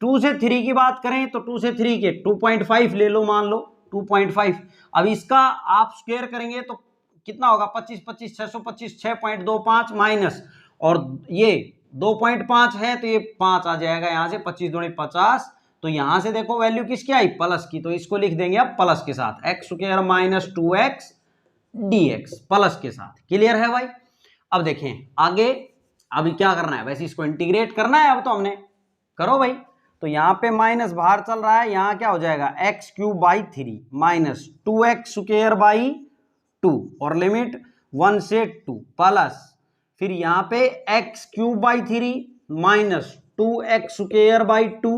2 से 3 की बात करें तो 2 से 3 के 2.5 ले लो, मान लो 2.5, अब इसका आप स्क्वायर करेंगे तो कितना होगा, 25 25 625 6.25 माइनस, और ये 2.5 है तो ये 5 आ जाएगा यहां से, 25 दूनी 50, तो यहां से देखो वैल्यू किसकी आई, प्लस की, तो इसको लिख देंगे अब प्लस के साथ, x square minus 2x dx plus के साथ। क्लियर है भाई। अब देखें आगे, अभी क्या करना है, वैसे इसको इंटीग्रेट करना है अब तो हमने, करो भाई। तो यहां पे माइनस बाहर चल रहा है, यहां क्या हो जाएगा x cube by 3 minus 2x square by 2 और लिमिट 1 से 2 प्लस, फिर यहां पे x cube by 3 minus 2x square by 2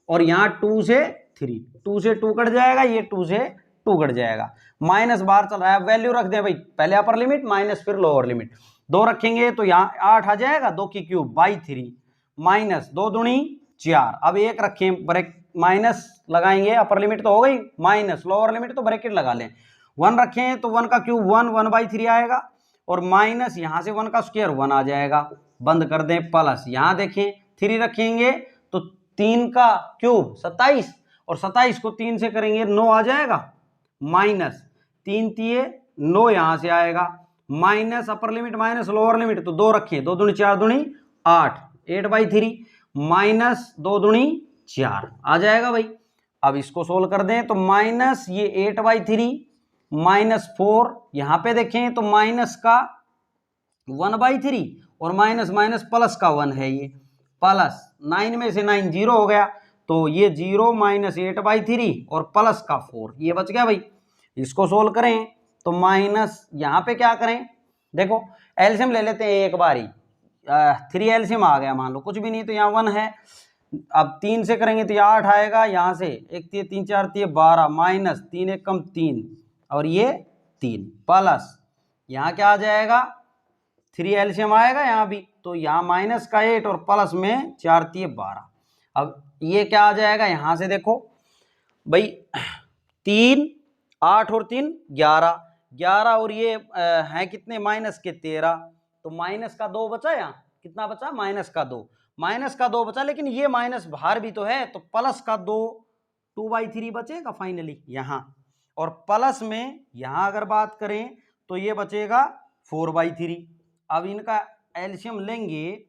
और यहां 2 से 3, 2 से 2 कट जाएगा, ये 2 से 2 कट जाएगा, माइनस बाहर चल रहा है, वैल्यू रख दे भाई, पहले अपर लिमिट माइनस फिर लोअर लिमिट, 2 रखेंगे तो यहाँ 8 आ जाएगा, 2 की क्यूब बाई 3 माइनस 2 दूनी 4, अब एक रखें ब्रेक, माइनस लगाएंगे, अपर लिमिट तो हो गई माइनस, लोअर लिमिट तो ब्रैकेट लगा लें, 1 रखें तो 1 का क्यूब 1 1 बाई 3 आएगा, और माइनस यहां से 1 का स्क्वायर 1 आ जाएगा, बंद कर दें प्लस, यहां देखें 3 रखेंगे तो 3 का क्यूब 27, और 27 को 3 से करेंगे 9 आ जाएगा, माइनस 3 3 9 यहां से आएगा, minus upper limit minus lower limit, तो 2 रखें, 2 दूनी 4 दूनी 8, 8 बाई 3 माइनस 2 दूनी 4 आ जाएगा भाई। अब इसको सोल्व कर दें तो माइनस ये 8 बाई 3 माइनस 4, यहां पे देखें तो माइनस का 1 बाई 3 और माइनस माइनस प्लस का 1 है, ये प्लस 9 में से 9 जीरो हो गया, तो ये 0 माइनस 8 बाई 3 और प्लस का 4, ये बच गया भाई। इसको सोल्व करें तो माइनस यहां पे क्या करें, देखो एलसीएम ले लेते हैं एक बारी, 3 एलसीएम आ गया, मान लो कुछ भी नहीं तो यहाँ 1 है, अब 3 से करेंगे तो यहाँ 8 आएगा, यहाँ से 1 3 3 4 3 12 माइनस 3 1 कम 3 और ये 3 प्लस यहाँ क्या आ जाएगा, 3 एलसीएम आएगा यहाँ भी, तो यहाँ माइनस का 8 और प्लस में 4 3 12, अब ये क्या आ जाएगा, यहाँ से देखो भाई 3 8 और 3 11 11 और ये है कितने माइनस के 13, तो माइनस का 2 बचा, यहाँ कितना बचा, माइनस का 2, माइनस का 2 बचा, लेकिन ये माइनस बाहर भी तो है, तो प्लस का 2 2 बाई 3 बचेगा फाइनली यहाँ, और प्लस में यहाँ अगर बात करें तो ये बचेगा 4 बाई 3। अब इनका एलसीएम लेंगे,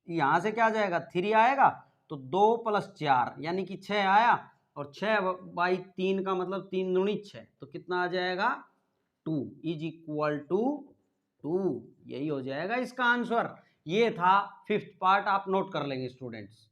यहाँ से क्या आ जाएगा 3 आएगा, तो 2 प्लस 4 यानी कि 6 आया, और 6 बाई 3 का मतलब 3 दूनी 6, तो कितना आ जाएगा 2 इज इक्वल टू 2, यही हो जाएगा इसका आंसर। ये था 5th पार्ट, आप नोट कर लेंगे स्टूडेंट्स।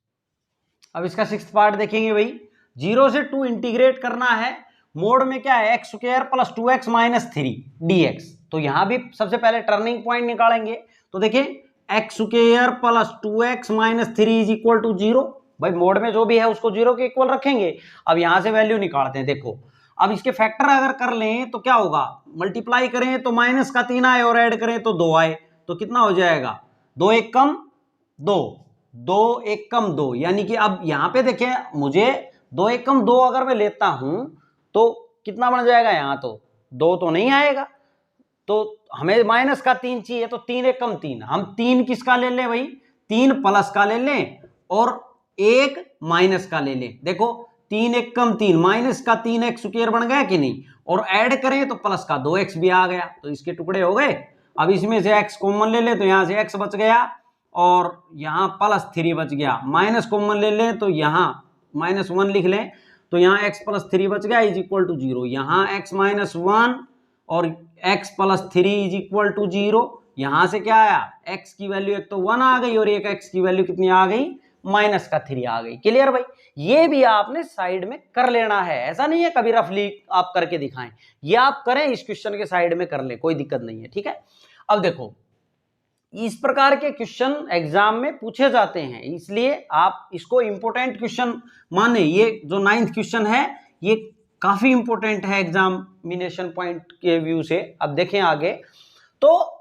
अब इसका 6th पार्ट देखेंगे भाई, 0 से 2 इंटीग्रेट करना है, मोड में क्या है x square plus 2x minus 3 dx, तो यहां भी सबसे पहले टर्निंग पॉइंट निकालेंगे, तो देखिए x square plus 2x minus 3 is equal to 0, भाई मोड में जो भी है उसको 0 के इक्वल रखेंगे। अब यहां से वैल्यू निकालते हैं, देखो अब इसके फैक्टर अगर कर लें तो क्या होगा, मल्टीप्लाई करें तो माइनस का 3 आए और ऐड करें तो 2 आए, तो कितना हो जाएगा 2 1 कम 2, 2 1 कम 2, यानी कि अब यहां पे देखें मुझे 2 1 कम 2 अगर मैं लेता हूं तो कितना बन जाएगा, यहां तो 2 तो नहीं आएगा, तो हमें माइनस का 3 चाहिए, तो 3 1 कम 3, हम 3 किसका ले लें भाई, 3 प्लस का ले लें और 1 माइनस का ले लें। देखो 3 एक कम 3, माइनस का 3x स्क्वायर बन गया कि नहीं, और ऐड करें तो प्लस का 2x भी आ गया, तो इसके टुकड़े हो गए। अब इसमें से x कॉमन ले ले तो यहां से x बच गया और यहां +3 बच गया, माइनस कॉमन ले लें तो यहां -1 लिख लें तो यहाँ x + 3 बच गया इज इक्वल टू 0, यहाँ x - 1 और x + 3 इज इक्वल टू 0। यहां से क्या आया, x की वैल्यू एक तो 1 आ गई और एक x की वैल्यू कितनी आ गई, -3 आ गई। क्लियर भाई, ये भी आपने साइड में कर लेना है, ऐसा नहीं है कभी रफली आप करके दिखाएं, ये आप करें इस क्वेश्चन के साइड में कर ले, कोई दिक्कत नहीं है। ठीक है, अब देखो इस प्रकार के क्वेश्चन एग्जाम में पूछे जाते हैं, इसलिए आप इसको इंपॉर्टेंट क्वेश्चन माने। ये जो 9th क्वेश्चन है ये काफी इंपॉर्टेंट है एग्जामिनेशन पॉइंट के व्यू से। अब देखें आगे, तो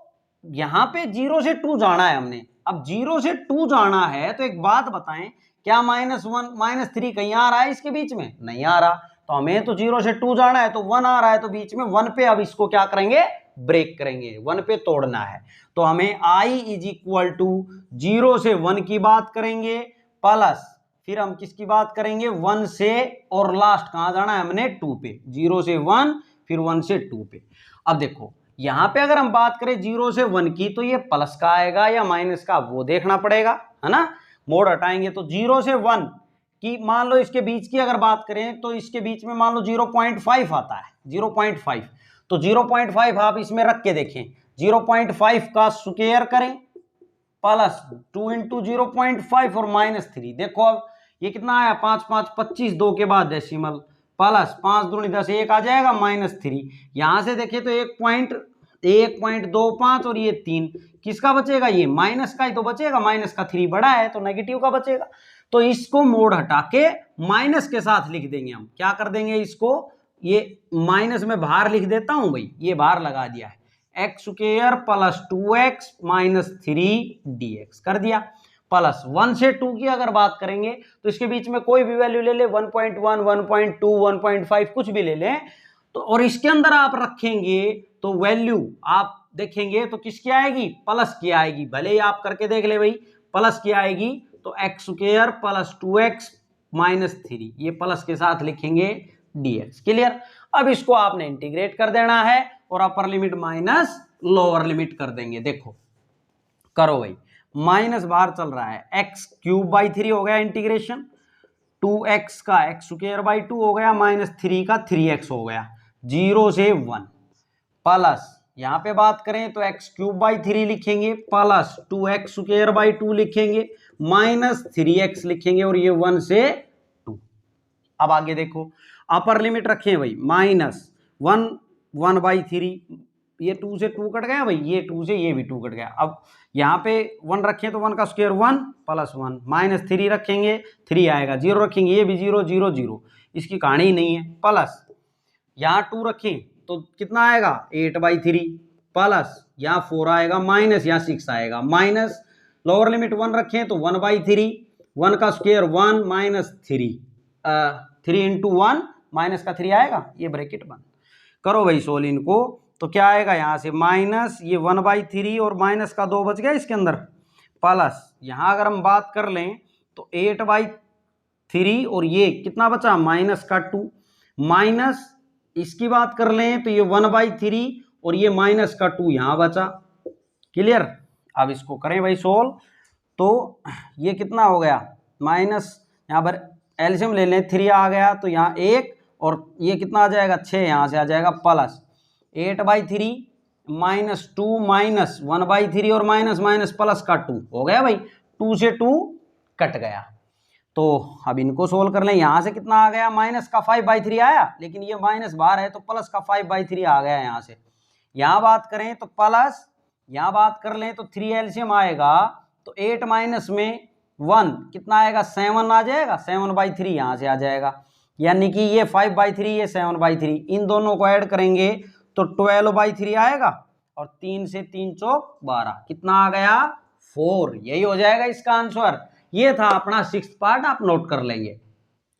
यहां पे 0 से 2 जाना है हमने। अब 0 से 2 जाना है तो एक बात बताएं, क्या -1 -3 कहीं आ रहा है इसके बीच में, नहीं आ रहा, तो हमें तो 0 से 2 जाना है तो 1 आ रहा है, तो बीच में 1 पे अब इसको क्या करेंगे, ब्रेक करेंगे, 1 पे तोड़ना है। तो हमें i इज इक्वल टू 0 से 1 की बात करेंगे प्लस फिर हम किसकी बात करेंगे, 1 से, और लास्ट कहां जाना है हमने, 2 पे, 0 से 1 फिर 1 से 2 पे। अब देखो यहां पे अगर हम बात करें 0 से 1 की तो ये प्लस का आएगा या माइनस का, वो देखना पड़ेगा, है ना। मोड हटाएंगे तो 0 से 1 की मान लो इसके बीच की अगर बात करें तो इसके बीच में मान लो 0.5 आता है, 0.5, तो 0.5 आप इसमें रख के देखें, 0.5 का स्क्वायर करें प्लस 2 इंटू 0.5 और -3, देखो अब ये कितना आया, 5 5 25, 2 के बाद डेसिमल, प्लस 5 दूनी 10, 1 आ जाएगा -3। यहां से देखें तो 1.25 और ये 3 किसका बचेगा, ये माइनस का ही तो बचेगा, माइनस का 3 बड़ा है तो नेगेटिव का बचेगा। तो इसको मोड़ हटा के माइनस के साथ लिख देंगे हम, क्या कर देंगे इसको, ये माइनस में बाहर लिख देता हूं भाई, ये बाहर लगा दिया है, x square plus 2x minus 3 dx कर दिया। प्लस 1 से 2 की अगर बात करेंगे तो इसके बीच में कोई भी वैल्यू ले ले, 1.1 1.2 1.5 कुछ भी ले लें तो, और इसके अंदर आप रखेंगे तो वैल्यू आप देखेंगे तो किसकी आएगी, प्लस की आएगी, भले ही आप करके देख ले भाई, प्लस की आएगी। तो x square plus 2x minus 3 ये प्लस के साथ लिखेंगे dx। क्लियर, अब इसको आपने इंटीग्रेट कर देना है और upper limit minus lower limit कर देंगे। देखो करो भाई, माइनस बाहर चल रहा है, x³/3 हो गया इंटीग्रेशन, 2x का x²/2 हो गया, -3 का 3x हो गया, 0 से 1 प्लस यहां पे बात करें तो x³/3 लिखेंगे प्लस 2x²/2 लिखेंगे -3x लिखेंगे और ये 1 से 2। अब आगे देखो अपर लिमिट रखें भाई, -1 1/3, ये 2 से 2 कट गया भाई, ये 2 से ये भी 2 कट गया। अब यहाँ पे 1 रखें तो 1 का स्क्वायर 1 प्लस 1, -3 रखेंगे 3 आएगा, 0 रखेंगे ये भी 0 0 0, इसकी कहानी ही नहीं है। प्लस यहाँ 2 रखें तो कितना आएगा 8/3 प्लस यहाँ 4 आएगा, माइनस यहाँ 6 आएगा, माइनस लोअर लिमिट 1 रखें तो 1/3, 1 का स्क्वायर 1 -3, 3 इंटू 1 माइनस का 3 आएगा, ये ब्रैकेट बंद करो भाई सोल्व इनको, तो क्या आएगा यहाँ से माइनस ये 1/3 और माइनस का 2 बच गया इसके अंदर, प्लस यहाँ अगर हम बात कर लें तो 8/3 और ये कितना बचा -2, माइनस इसकी बात कर लें तो ये 1/3 और ये -2 यहाँ बचा। क्लियर, अब इसको करें भाई सोल्व, तो ये कितना हो गया माइनस, यहाँ पर एलसीएम ले लें 3 आ गया तो यहाँ 1 और ये कितना आ जाएगा 6, यहाँ से आ जाएगा प्लस 8/3 -2 माइनस 1/3 और माइनस माइनस प्लस का 2 हो गया भाई, 2 से 2 कट गया। तो अब इनको सोल्व कर लें, यहाँ से कितना आ गया माइनस का 5/3 आया, लेकिन ये माइनस बाहर है तो प्लस का 5/3 आ गया यहाँ से। यहाँ बात करें तो प्लस, यहाँ बात कर लें तो 3 एलसीएम आएगा तो 8 माइनस में 1 कितना आएगा 7 आ जाएगा, 7/3 यहाँ से आ जाएगा, यानी कि ये 5/3 ये 7/3, इन दोनों को ऐड करेंगे तो 12/3 आएगा और 3 से 3 चौक 12, कितना आ गया 4, यही हो जाएगा इसका आंसर। ये था अपना 6th पार्ट, आप नोट कर लेंगे।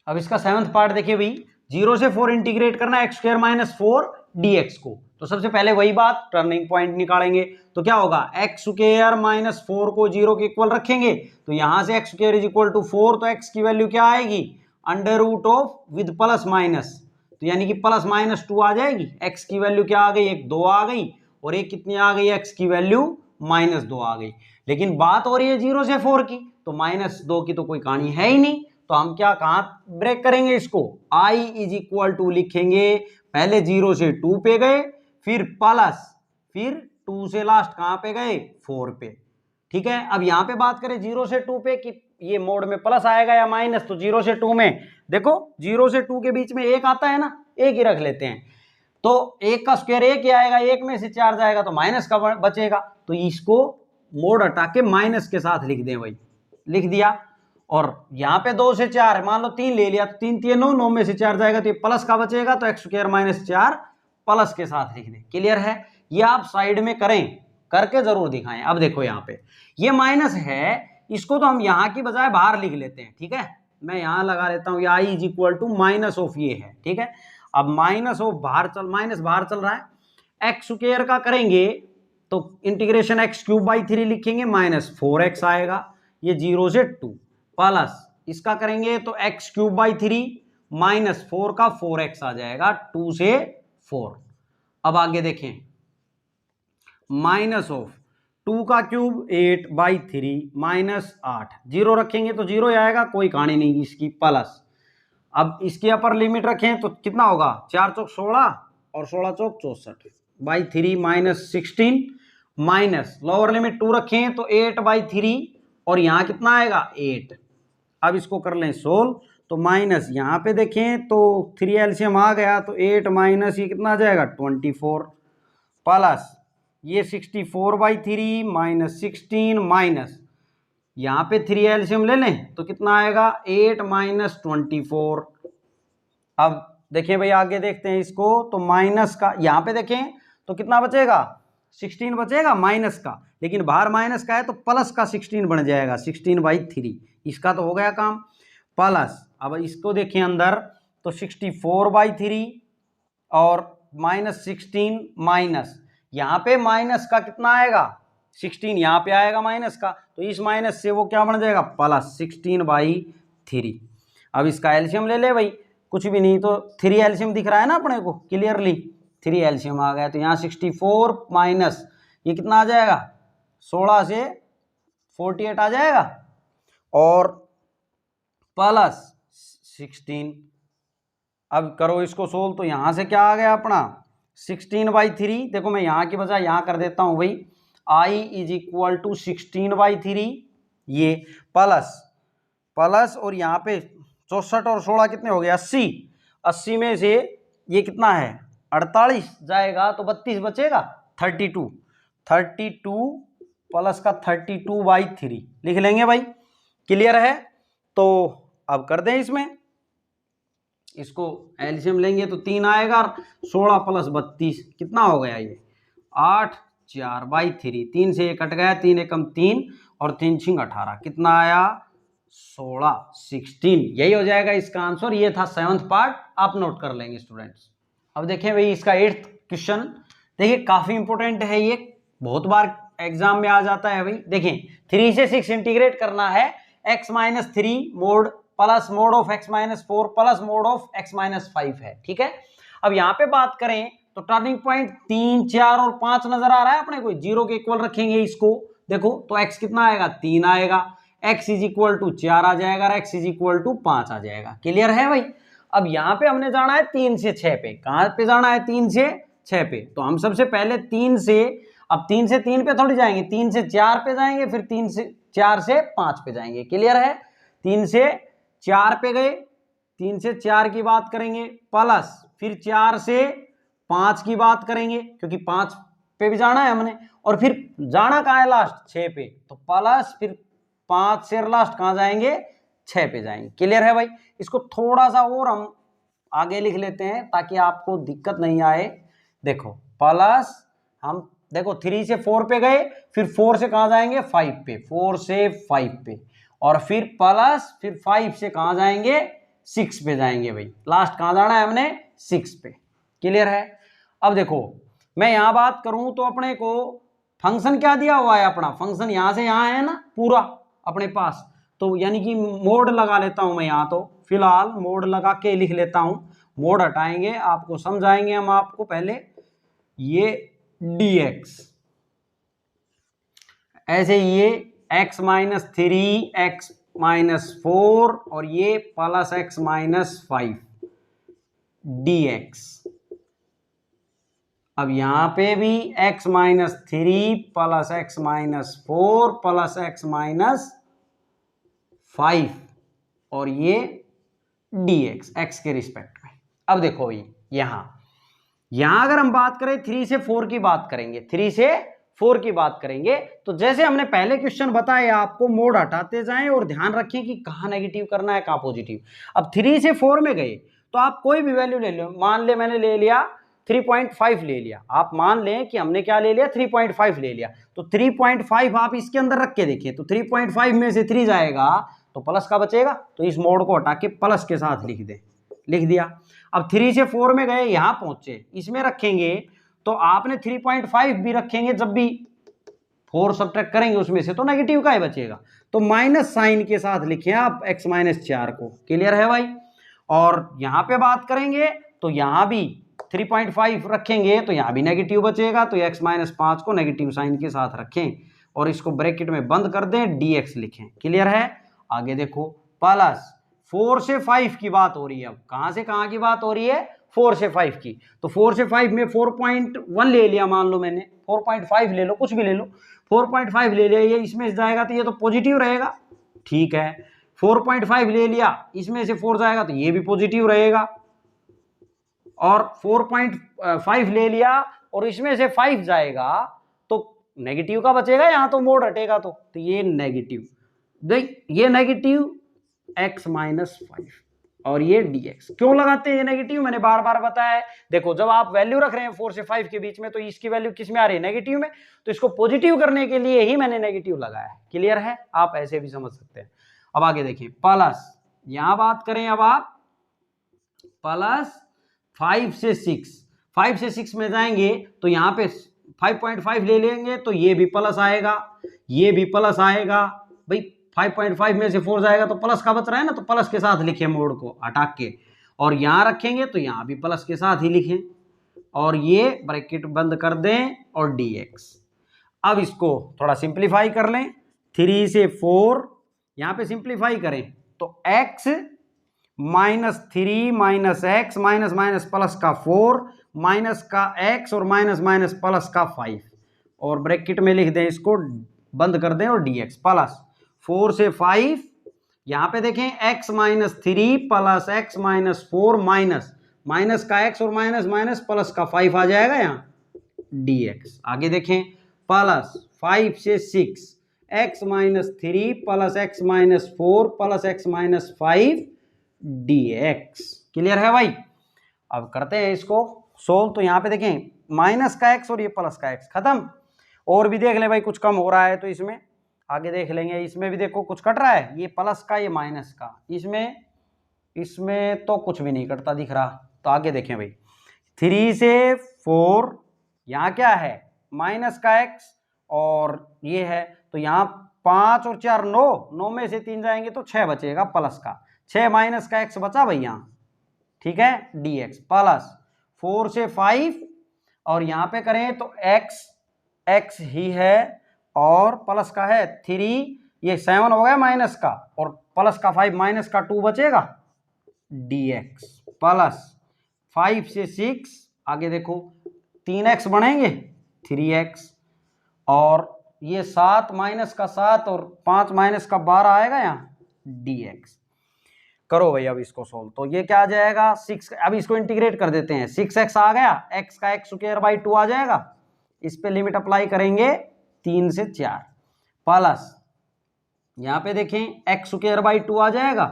अब इसका 7th पार्ट देखिए भाई, 0 से 4 इंटीग्रेट करना x² - 4 dx को, तो सबसे पहले वही बात टर्निंग पॉइंट निकालेंगे तो क्या होगा x² - 4 को 0 के इक्वल रखेंगे तो यहां से x² = 4 तो x की वैल्यू क्या आएगी under root of with plus minus, तो यानी कि प्लस माइनस 2 आ जाएगी। x की वैल्यू क्या आ गई, एक 2 आ गई, और एक कितनी आ गई, x की वैल्यू -2 आ गई। लेकिन बात हो रही है 0 से 4 की, तो -2 की तो कोई कहानी है ही नहीं, तो हम क्या कहां ब्रेक करेंगे इसको, i इज इक्वल टू लिखेंगे, पहले 0 से 2 पे गए, फिर प्लस, फिर 2 से लास्ट कहां पे गए, 4 पे। ठीक है, अब यहां पे बात करें 0 से 2 पे कि ये मोड में प्लस आएगा या माइनस, तो 0 से 2 में देखो 0 से 2 के बीच में एक आता है ना, एक ही रख लेते हैं, तो एक का स्क्वायर एक ही आएगा, एक में से 4 जाएगा तो माइनस का बचेगा, तो इसको मोड हटा के माइनस के साथ लिख दें भाई, लिख दिया। और यहाँ पे 2 से 4 मान लो 3 ले लिया, तो 3 3 9, 9 में से 4 जाएगा तो ये प्लस का बचेगा, तो x² - 4 प्लस के साथ लिख दें। क्लियर है, ये आप साइड में करें, करके जरूर दिखाएं। अब देखो यहाँ पे ये माइनस है, इसको तो हम यहाँ की बजाय बाहर लिख लेते हैं। ठीक है, मैं यहाँ लगा लेता हूँ, i is equal to minus of ये है। ठीक है, अब माइनस ऑफ माइनस बाहर चल रहा है, x² का करेंगे तो इंटीग्रेशन x³/3 लिखेंगे, -4x आएगा, ये 0 से 2, प्लस इसका करेंगे तो x³/3 -4 का 4x आ जाएगा, 2 से 4। अब आगे देखें, माइनस ऑफ 2 का क्यूब 8/3 -8, 0 रखेंगे तो 0 ही आएगा, कोई कहानी नहीं इसकी, प्लस। अब इसकी अपर लिमिट रखें तो कितना होगा, 4 चौक 16 और 16 चौक 64/3 -16, माइनस लोअर लिमिट 2 रखें तो 8/3, और यहाँ कितना आएगा 8। अब इसको कर लें सोल्व, तो माइनस यहाँ पे देखें तो 3 एलसीएम आ गया, तो 8 माइनस ये कितना आ जाएगा 24, प्लस ये 64/3 -16, माइनस यहाँ पे 3 एलसीएम ले लें तो कितना आएगा 8 माइनस 24। अब देखें भाई आगे देखते हैं इसको, तो माइनस का यहाँ पे देखें तो कितना बचेगा 16 बचेगा माइनस का, लेकिन बाहर माइनस का है तो प्लस का 16 बन जाएगा, 16/3, इसका तो हो गया काम, प्लस। अब इसको देखें अंदर तो 64/3 और -16, माइनस यहाँ पे माइनस का कितना आएगा 16, यहाँ पे आएगा माइनस का, तो इस माइनस से वो क्या बन जाएगा प्लस 16/3। अब इसका एलसीएम ले ले भाई, कुछ भी नहीं तो 3 एलसीएम दिख रहा है ना अपने को क्लियरली, 3 एलसीएम आ गया, तो यहाँ 64 माइनस ये कितना आ जाएगा 16 से 48 आ जाएगा, और प्लस 16। अब करो इसको सोल्व, तो यहाँ से क्या आ गया अपना 16/3, देखो मैं यहाँ की बजाय यहाँ कर देता हूँ भाई, i इज इक्वल टू 16/3, ये प्लस और यहाँ पे 64 और 16 कितने हो गए 80, 80 में से ये कितना है 48 जाएगा तो 32 बचेगा, 32 प्लस का 32/3 लिख लेंगे भाई। क्लियर है, तो अब कर दें इसमें, इसको एलसीएम लेंगे तो 3 आएगा, 16 प्लस 32 कितना हो गया ये 8 4/3, 3 से ये कट गया, 3 एकम 3 और 3 6 18, कितना आया 16 यही हो जाएगा इसका आंसर। ये था 7th पार्ट, आप नोट कर लेंगे स्टूडेंट्स। अब देखें भाई इसका 8th क्वेश्चन, देखिए काफी इंपोर्टेंट है, ये बहुत बार एग्जाम में आ जाता है भाई। देखें 3 से 6 इंटीग्रेट करना है, x-3 mode plus mode of x-4 plus mode of x-5 है। ठीक है, अब यहाँ पे बात करें तो टर्निंग पॉइंट 3 4 और 5 नजर आ रहा है अपने को, 0 के इक्वल रखेंगे इसको, देखो तो x कितना आएगा 3 आएगा, x इज इक्वल टू 4 आ जाएगा, x इज इक्वल टू 5 आ जाएगा। क्लियर है भाई, अब यहाँ पे हमने जाना है 3 से 6 पे, कहाँ पे जाना है 3 से 6 पे, तो हम सबसे पहले 3 से, अब 3 से 3 पे थोड़ी जाएंगे, 3 से 4 पे जाएंगे, फिर 3 से 4 से 5 पे जाएंगे। क्लियर है, 3 से 4 पे गए, 3 से 4 की बात करेंगे, प्लस फिर 4 से 5 की बात करेंगे क्योंकि 5 पे भी जाना है हमने, और फिर जाना कहाँ है लास्ट 6 पे, तो प्लस फिर 5 से लास्ट कहाँ जाएंगे 6 पे जाएंगे। क्लियर है भाई, इसको थोड़ा सा और हम आगे लिख लेते हैं ताकि आपको दिक्कत नहीं आए। देखो प्लस हम देखो 3 से 4 पे गए, फिर 4 से कहाँ जाएंगे 5 पे, 4 से 5 पे, और फिर प्लस फिर 5 से कहाँ जाएंगे 6 पे जाएंगे भाई, लास्ट कहाँ जाना है हमने 6 पे। क्लियर है, अब देखो मैं यहाँ बात करूं तो अपने को फंक्शन क्या दिया हुआ है, अपना फंक्शन यहाँ से यहाँ है ना पूरा अपने पास, तो यानी कि मोड लगा लेता हूं मैं यहाँ, तो फिलहाल मोड लगा के लिख लेता हूं। मोड हटाएंगे, आपको समझाएंगे हम आपको पहले। ये dx, ऐसे ये x माइनस 3 x माइनस 4 और ये प्लस x माइनस 5 dx। अब यहां पे भी x minus 3 plus x minus 4 plus x minus 5 और ये dx x के रिस्पेक्ट में। अब देखो भाई यहां अगर हम बात करें 3 से 4 की बात करेंगे, 3 से 4 की बात करेंगे, तो जैसे हमने पहले क्वेश्चन बताया आपको, मोड हटाते जाएं और ध्यान रखें कि कहां नेगेटिव करना है कहां पॉजिटिव। अब 3 से 4 में गए तो आप कोई भी वैल्यू ले लो, मान ले मैंने ले लिया 3.5 ले लिया, आप मान लें कि हमने क्या ले लिया 3.5 ले लिया, तो 3.5 आप इसके अंदर रख के देखिए, तो 3.5 में से 3 जाएगा तो प्लस का बचेगा, तो इस मोड को हटा के प्लस के साथ लिख दे, लिख दिया। अब 3 से 4 में गए, यहां पहुंचे, इसमें रखेंगे तो आपने 3.5 भी रखेंगे, जब भी 4 सब्ट्रैक्ट करेंगे उसमें से तो नेगेटिव का ही बचेगा, तो माइनस साइन के साथ लिखे आप x माइनस 4 को। क्लियर है भाई? और यहां पे बात करेंगे तो यहां भी 3.5 रखेंगे तो यहां भी नेगेटिव बचेगा, तो x माइनस 5 को नेगेटिव साइन के साथ रखें और इसको ब्रैकेट में बंद कर दें, dx लिखें। क्लियर है? आगे देखो, प्लस 4 से 5 की बात हो रही है। अब कहां से कहां की बात हो रही है? 4 से 5 की। तो 4 से 5 में 4.1 ले लिया, मान लो मैंने 4.5 ले लो, कुछ भी ले लो, 4.5 ले लिया, ये इसमें से जाएगा तो ये तो पॉजिटिव रहेगा, ठीक है। 4.5 ले लिया, इसमें से 4 जाएगा तो ये भी पॉजिटिव रहेगा, और 4.5 ले लिया और इसमें से 5 जाएगा तो नेगेटिव का बचेगा, यहां तो मोड हटेगा तो ये नेगेटिव, देख ये नेगेटिव x माइनस 5 और ये dx। क्यों लगाते हैं ये नेगेटिव? मैंने बार बार बताया है। देखो, जब आप वैल्यू रख रहे हैं 4 से 5 के बीच में, तो इसकी वैल्यू किस में आ रही है? नेगेटिव में, तो इसको पॉजिटिव करने के लिए ही मैंने नेगेटिव लगाया है। क्लियर है? आप ऐसे भी समझ सकते हैं। अब आगे देखिए, प्लस, यहां बात करें अब आप प्लस 5 से 6, 5 से 6 में जाएंगे तो यहां पे 5.5 ले लेंगे तो ये भी प्लस आएगा, ये भी प्लस आएगा भाई। 5.5 में से 4 जाएगा तो प्लस का बच रहा है ना, तो प्लस के साथ लिखें मोड को हटा के, और यहां रखेंगे तो यहां भी प्लस के साथ ही लिखें और ये ब्रैकेट बंद कर दें और dx। अब इसको थोड़ा सिंप्लीफाई कर लें, 3 से 4 यहां पे सिंप्लीफाई करें तो x minus 3 minus x minus minus plus का 4 माइनस का x और माइनस माइनस प्लस का 5 और ब्रैकेट में लिख दें, इसको बंद कर दें और dx प्लस 4 से 5, यहां पे देखें x minus 3 plus x minus 4 minus minus का x और माइनस माइनस प्लस का 5 आ जाएगा यहां dx। आगे देखें, प्लस 5 से 6 x minus 3 plus x minus 4 plus x minus 5 dx। Clear है भाई? अब करते हैं इसको सोल्व, तो यहां पे देखें माइनस का x और ये प्लस का x खत्म। और भी देख ले भाई, कुछ कम हो रहा है तो इसमें आगे देख लेंगे। इसमें भी देखो कुछ कट रहा है, ये प्लस का ये माइनस का, इसमें तो कुछ भी नहीं कटता दिख रहा। तो आगे देखें भाई, 3 से 4 यहाँ क्या है? माइनस का x और ये है, तो यहाँ 5 और 4 9 में से 3 जाएंगे तो 6 बचेगा प्लस का, 6 माइनस का x बचा भाई यहाँ, ठीक है, dx प्लस 4 से 5 और यहाँ पे करें तो x ही है और प्लस का है 3, ये 7 हो गया माइनस का और प्लस का 5 माइनस का 2 बचेगा dx प्लस 5 से 6, आगे देखो 3x बनेंगे 3x और ये 7 माइनस का 7 और 5 माइनस का 12 आएगा यहाँ dx। करो भाई अब इसको सोल्व, तो ये क्या आ जाएगा 6, अब इसको इंटीग्रेट कर देते हैं, 6x आ गया, x का x स्क्वायर बाई 2 आ जाएगा, इस पे लिमिट अप्लाई करेंगे 3 से 4 प्लस यहाँ पे देखें x स्क्वायर बाई 2 आ जाएगा,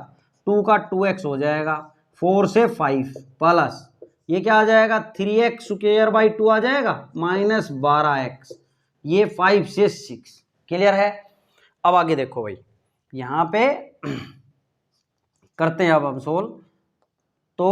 2 का 2x हो जाएगा, 4 से 5 प्लस ये क्या आ जाएगा 3x स्क्वायर बाई 2 आ जाएगा माइनस 12x, ये 5 से 6। क्लियर है? अब आगे देखो भाई, यहाँ पे करते हैं अब हम सोल्व, तो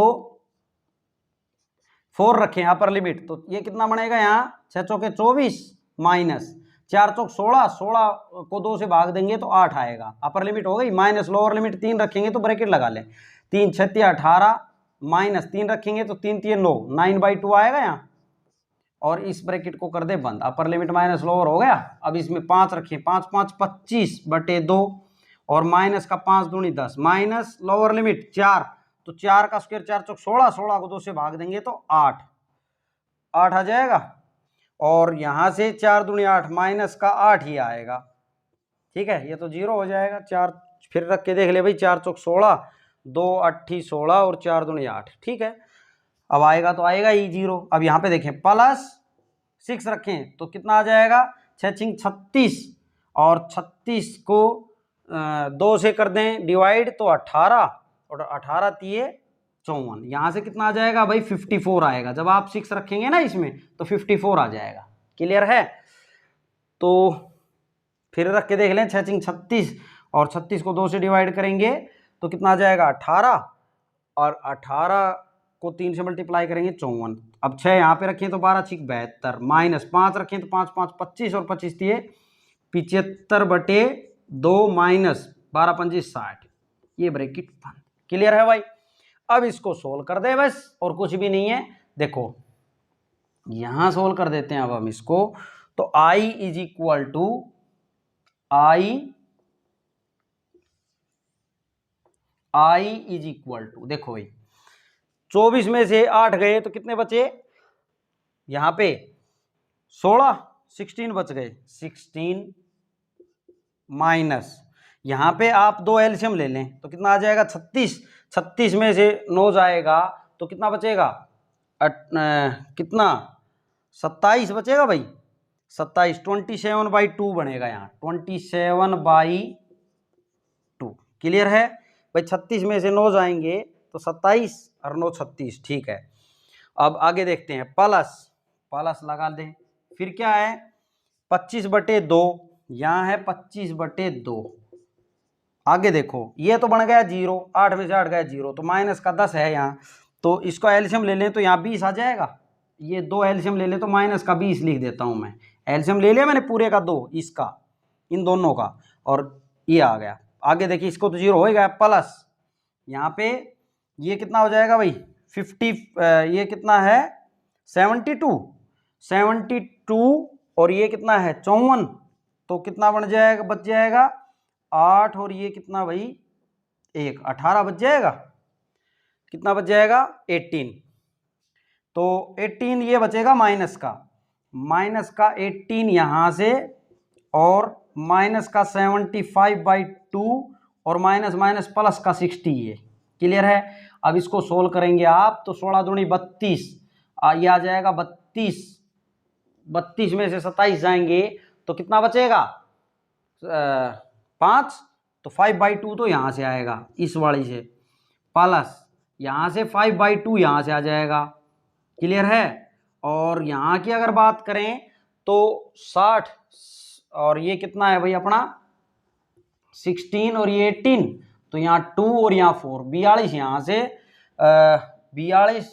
4 रखें अपर लिमिट, तो ये कितना बनेगा यहाँ 6 चौके 24 माइनस 4 चौक 16, 16 को 2 से भाग देंगे तो 8 आएगा, अपर लिमिट हो गई, माइनस लोअर लिमिट 3 रखेंगे तो ब्रैकेट लगा लें, 3 6 18 माइनस 3 रखेंगे तो 3 3 9, 9/2 आएगा यहाँ, और इस ब्रैकेट को कर दे बंद, अपर लिमिट माइनस लोअर हो गया। अब इसमें 5 रखें, 5 5 25/2 और माइनस का 5 दूनी 10, माइनस लोअर लिमिट 4, तो 4 का स्क्वायर 4 चौक 16, 16 को 2 से भाग देंगे तो 8 आ जाएगा, और यहां से 4 दूनी 8 माइनस का 8 ही आएगा। ठीक है, ये तो 0 हो जाएगा। 4 फिर रख के देख ले भाई, 4 चौक 16, 2 8 16 और 4 दूनी 8। ठीक है, अब आएगा तो आएगा ही 0। अब यहाँ पे देखें प्लस 6 रखें तो कितना आ जाएगा, 6 6 36, और 36 को 2 से कर दें डिवाइड तो 18, और 18 3 54, यहाँ से कितना आ जाएगा भाई 54 आएगा। जब आप 6 रखेंगे ना इसमें तो 54 आ जाएगा। क्लियर है? तो फिर रख के देख लें, 6 6 36 और 36 को 2 से डिवाइड करेंगे तो कितना आ जाएगा 18, और 18 को 3 से मल्टीप्लाई करेंगे 54। अब 6 यहाँ पे रखें तो 12 6 72, माइनस 5 रखें तो 5 5 25 और 25 दिए 75/2 माइनस 12 25 60, ये ब्रैकेट बंद। क्लियर है भाई? अब इसको सोल्व कर दे बस, और कुछ भी नहीं है। देखो यहां सोल्व कर देते हैं अब हम इसको, तो I इज इक्वल टू देखो भाई 24 में से 8 गए तो कितने बचे, यहां पे 16 बच गए, 16 माइनस यहां पे आप 2 एलसीएम ले लें तो कितना आ जाएगा 36, 36 में से 9 जाएगा तो कितना बचेगा, कितना 27 बचेगा भाई, 27 27/2 बनेगा यहाँ, 27/2। क्लियर है भाई? 36 में से 9 जाएंगे तो 27 और 9 36। ठीक है, अब आगे देखते हैं, प्लस लगा दें, फिर क्या है 25/2, यहाँ है 25/2। आगे देखो ये तो बन गया 0, 8 में से 8 गया 0, तो माइनस का 10 है यहाँ, तो इसको एलसीएम ले लें तो यहाँ 20 आ जाएगा। ये 2 एलसीएम ले लें तो माइनस का 20 लिख देता हूँ मैं, एलसीएम ले लिया मैंने पूरे का 2, इसका इन दोनों का, और ये आ गया। आगे देखिए इसको तो 0 हो गया, प्लस यहाँ पे ये कितना हो जाएगा भाई 50, ये कितना है 72, और ये कितना है 54, तो कितना बन जाएगा, बच जाएगा 8, और ये कितना भाई 1 18 बच जाएगा, कितना बच जाएगा 18, तो 18 ये बचेगा माइनस का 18 यहाँ से, और माइनस का 75/2, और माइनस माइनस प्लस का 60 ये। क्लियर है? अब इसको सोल्व करेंगे आप तो 16 दूनी 32, ये आ जाएगा 32 में से 27 जाएंगे तो कितना बचेगा 5, तो 5/2 तो यहाँ से आएगा इस वाली से, प्लस यहाँ से 5/2 यहाँ से आ जाएगा। क्लियर है? और यहाँ की अगर बात करें तो 60, और ये कितना है भाई अपना 16 और ये 18, तो यहाँ 2 और यहाँ 4, 42 यहाँ से 42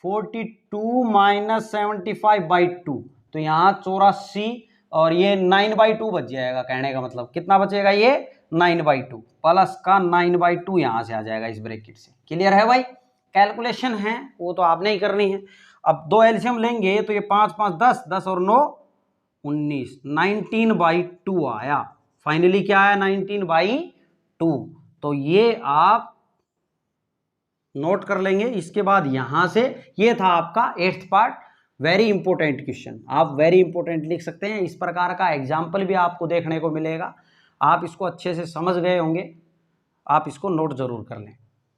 42 माइनस 75/2, तो यहाँ 84, और ये 9/2 बच जाएगा। कहने का मतलब कितना बचेगा, ये 9/2, प्लस का 9/2 यहाँ से आ जाएगा इस ब्रैकेट से। क्लियर है भाई? कैलकुलेशन है वो तो आपने ही करनी है। अब 2 एलसीएम लेंगे तो ये 5 5 10, 10 और 9 19, 19/2 आया। फाइनली क्या आया 19/2, तो ये आप नोट कर लेंगे। इसके बाद यहां से ये था आपका 8th part, very important question, आप वेरी इंपॉर्टेंट लिख सकते हैं। इस प्रकार का एग्जाम्पल भी आपको देखने को मिलेगा, आप इसको अच्छे से समझ गए होंगे, आप इसको नोट जरूर कर लें।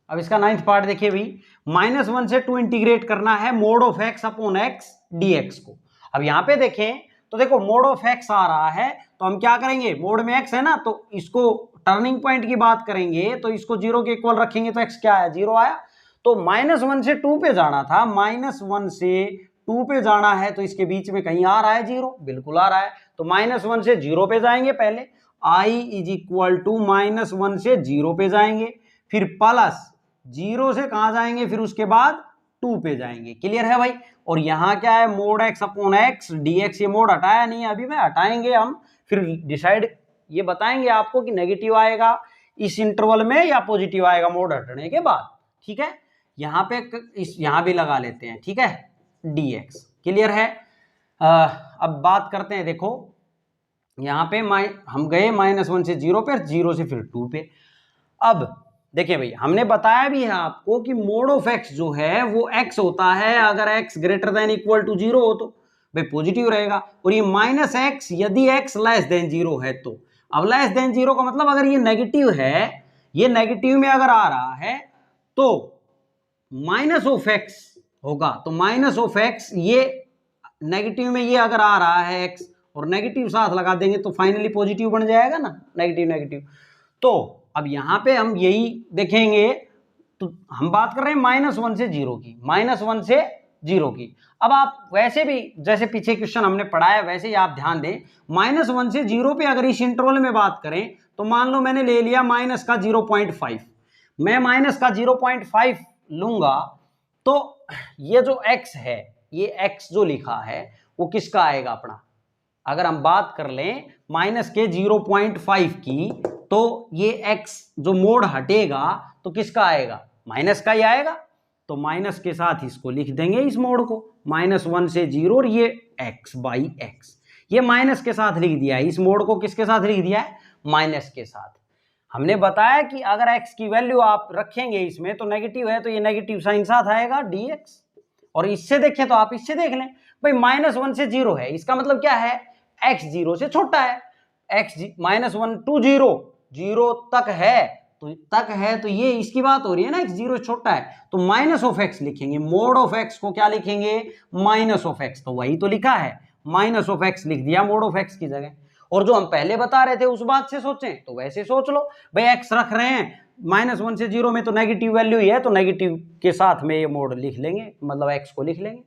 अब इसका 9th पार्ट देखिए भाई, -1 से 2 इंटीग्रेट करना है mode of x upon x dx को। अब यहाँ पे देखें तो देखो मोड ऑफ x आ रहा है, तो हम क्या करेंगे, मोड में x है ना, तो इसको टर्निंग पॉइंट की बात करेंगे तो इसको 0 के इक्वल रखेंगे तो x क्या आया 0 आया। तो -1 से 2 पे जाना था, -1 से 2 पे जाना है, तो इसके बीच में कहीं आ रहा है 0, बिल्कुल आ रहा है। तो -1 से 0 पे जाएंगे पहले, I इज इक्वल टू -1 से 0 पे जाएंगे, फिर प्लस 0 से कहाँ जाएंगे, फिर उसके बाद 2 पे जाएंगे। क्लियर है भाई। और यहाँ क्या है, mode x upon x dx, ये मोड हटाया नहीं है अभी में, हटाएंगे हम, फिर डिसाइड ये बताएंगे आपको कि नेगेटिव आएगा इस इंटरवल में या पॉजिटिव आएगा मोड हटने के बाद। ठीक है, यहाँ पे यहाँ भी लगा लेते हैं। ठीक है, dx। क्लियर है। अब बात करते हैं, देखो यहाँ पे हम गए -1 से 0 पे, 0 से फिर 2 पे। अब देखिए भाई, हमने बताया भी है आपको कि मोड ऑफ x जो है वो x होता है अगर x greater than equal to 0 हो तो भाई पॉजिटिव रहेगा, और ये -x यदि x लेस देन 0 है तो। अब लेस देन 0 का मतलब अगर ये नेगेटिव है, ये नेगेटिव में अगर आ रहा है तो माइनस ऑफ x होगा, तो माइनस ऑफ x ये नेगेटिव में ये अगर आ रहा है x और नेगेटिव साथ लगा देंगे तो फाइनली पॉजिटिव बन जाएगा ना, नेगेटिव नेगेटिव। तो अब यहां पे हम यही देखेंगे, तो हम बात कर रहे हैं -1 से 0 की, -1 से 0 की। अब आप वैसे भी जैसे पीछे क्वेश्चन हमने पढ़ाया वैसे ही आप ध्यान दें, -1 से 0 पे अगर इस इंटरवल में बात करें तो मान लो मैंने ले लिया माइनस का 0.5, मैं माइनस का 0.5 लूंगा, तो ये जो x है, ये x जो लिखा है वो किसका आएगा अपना। अगर हम बात कर लें माइनस के 0.5 की, तो ये x जो मोड हटेगा तो किसका आएगा, माइनस का ही आएगा। तो माइनस के साथ इसको लिख देंगे इस मोड को, -1 से 0, और ये x बाई x, ये माइनस के साथ लिख दिया है। इस मोड को किसके साथ लिख दिया है, माइनस के साथ। हमने बताया कि अगर x की वैल्यू आप रखेंगे इसमें तो नेगेटिव है तो ये नेगेटिव साइन साथ आएगा dx। और इससे देखें तो आप इससे देख लें भाई, -1 से 0 है, इसका मतलब क्या है, x 0 से छोटा है, x -1 टू 0 तक है तो ये इसकी बात हो रही है ना, x 0 से छोटा है, तो माइनस ऑफ x लिखेंगे, मोड ऑफ x को क्या लिखेंगे, माइनस ऑफ x। तो वही तो लिखा है, माइनस ऑफ x लिख दिया मोड ऑफ x की जगह। और जो हम पहले बता रहे थे उस बात से सोचें तो वैसे सोच लो भाई, x रख रहे हैं -1 से 0 में तो नेगेटिव वैल्यू ही है, तो नेगेटिव के साथ में ये मोड लिख लेंगे, मतलब x को लिख लेंगे।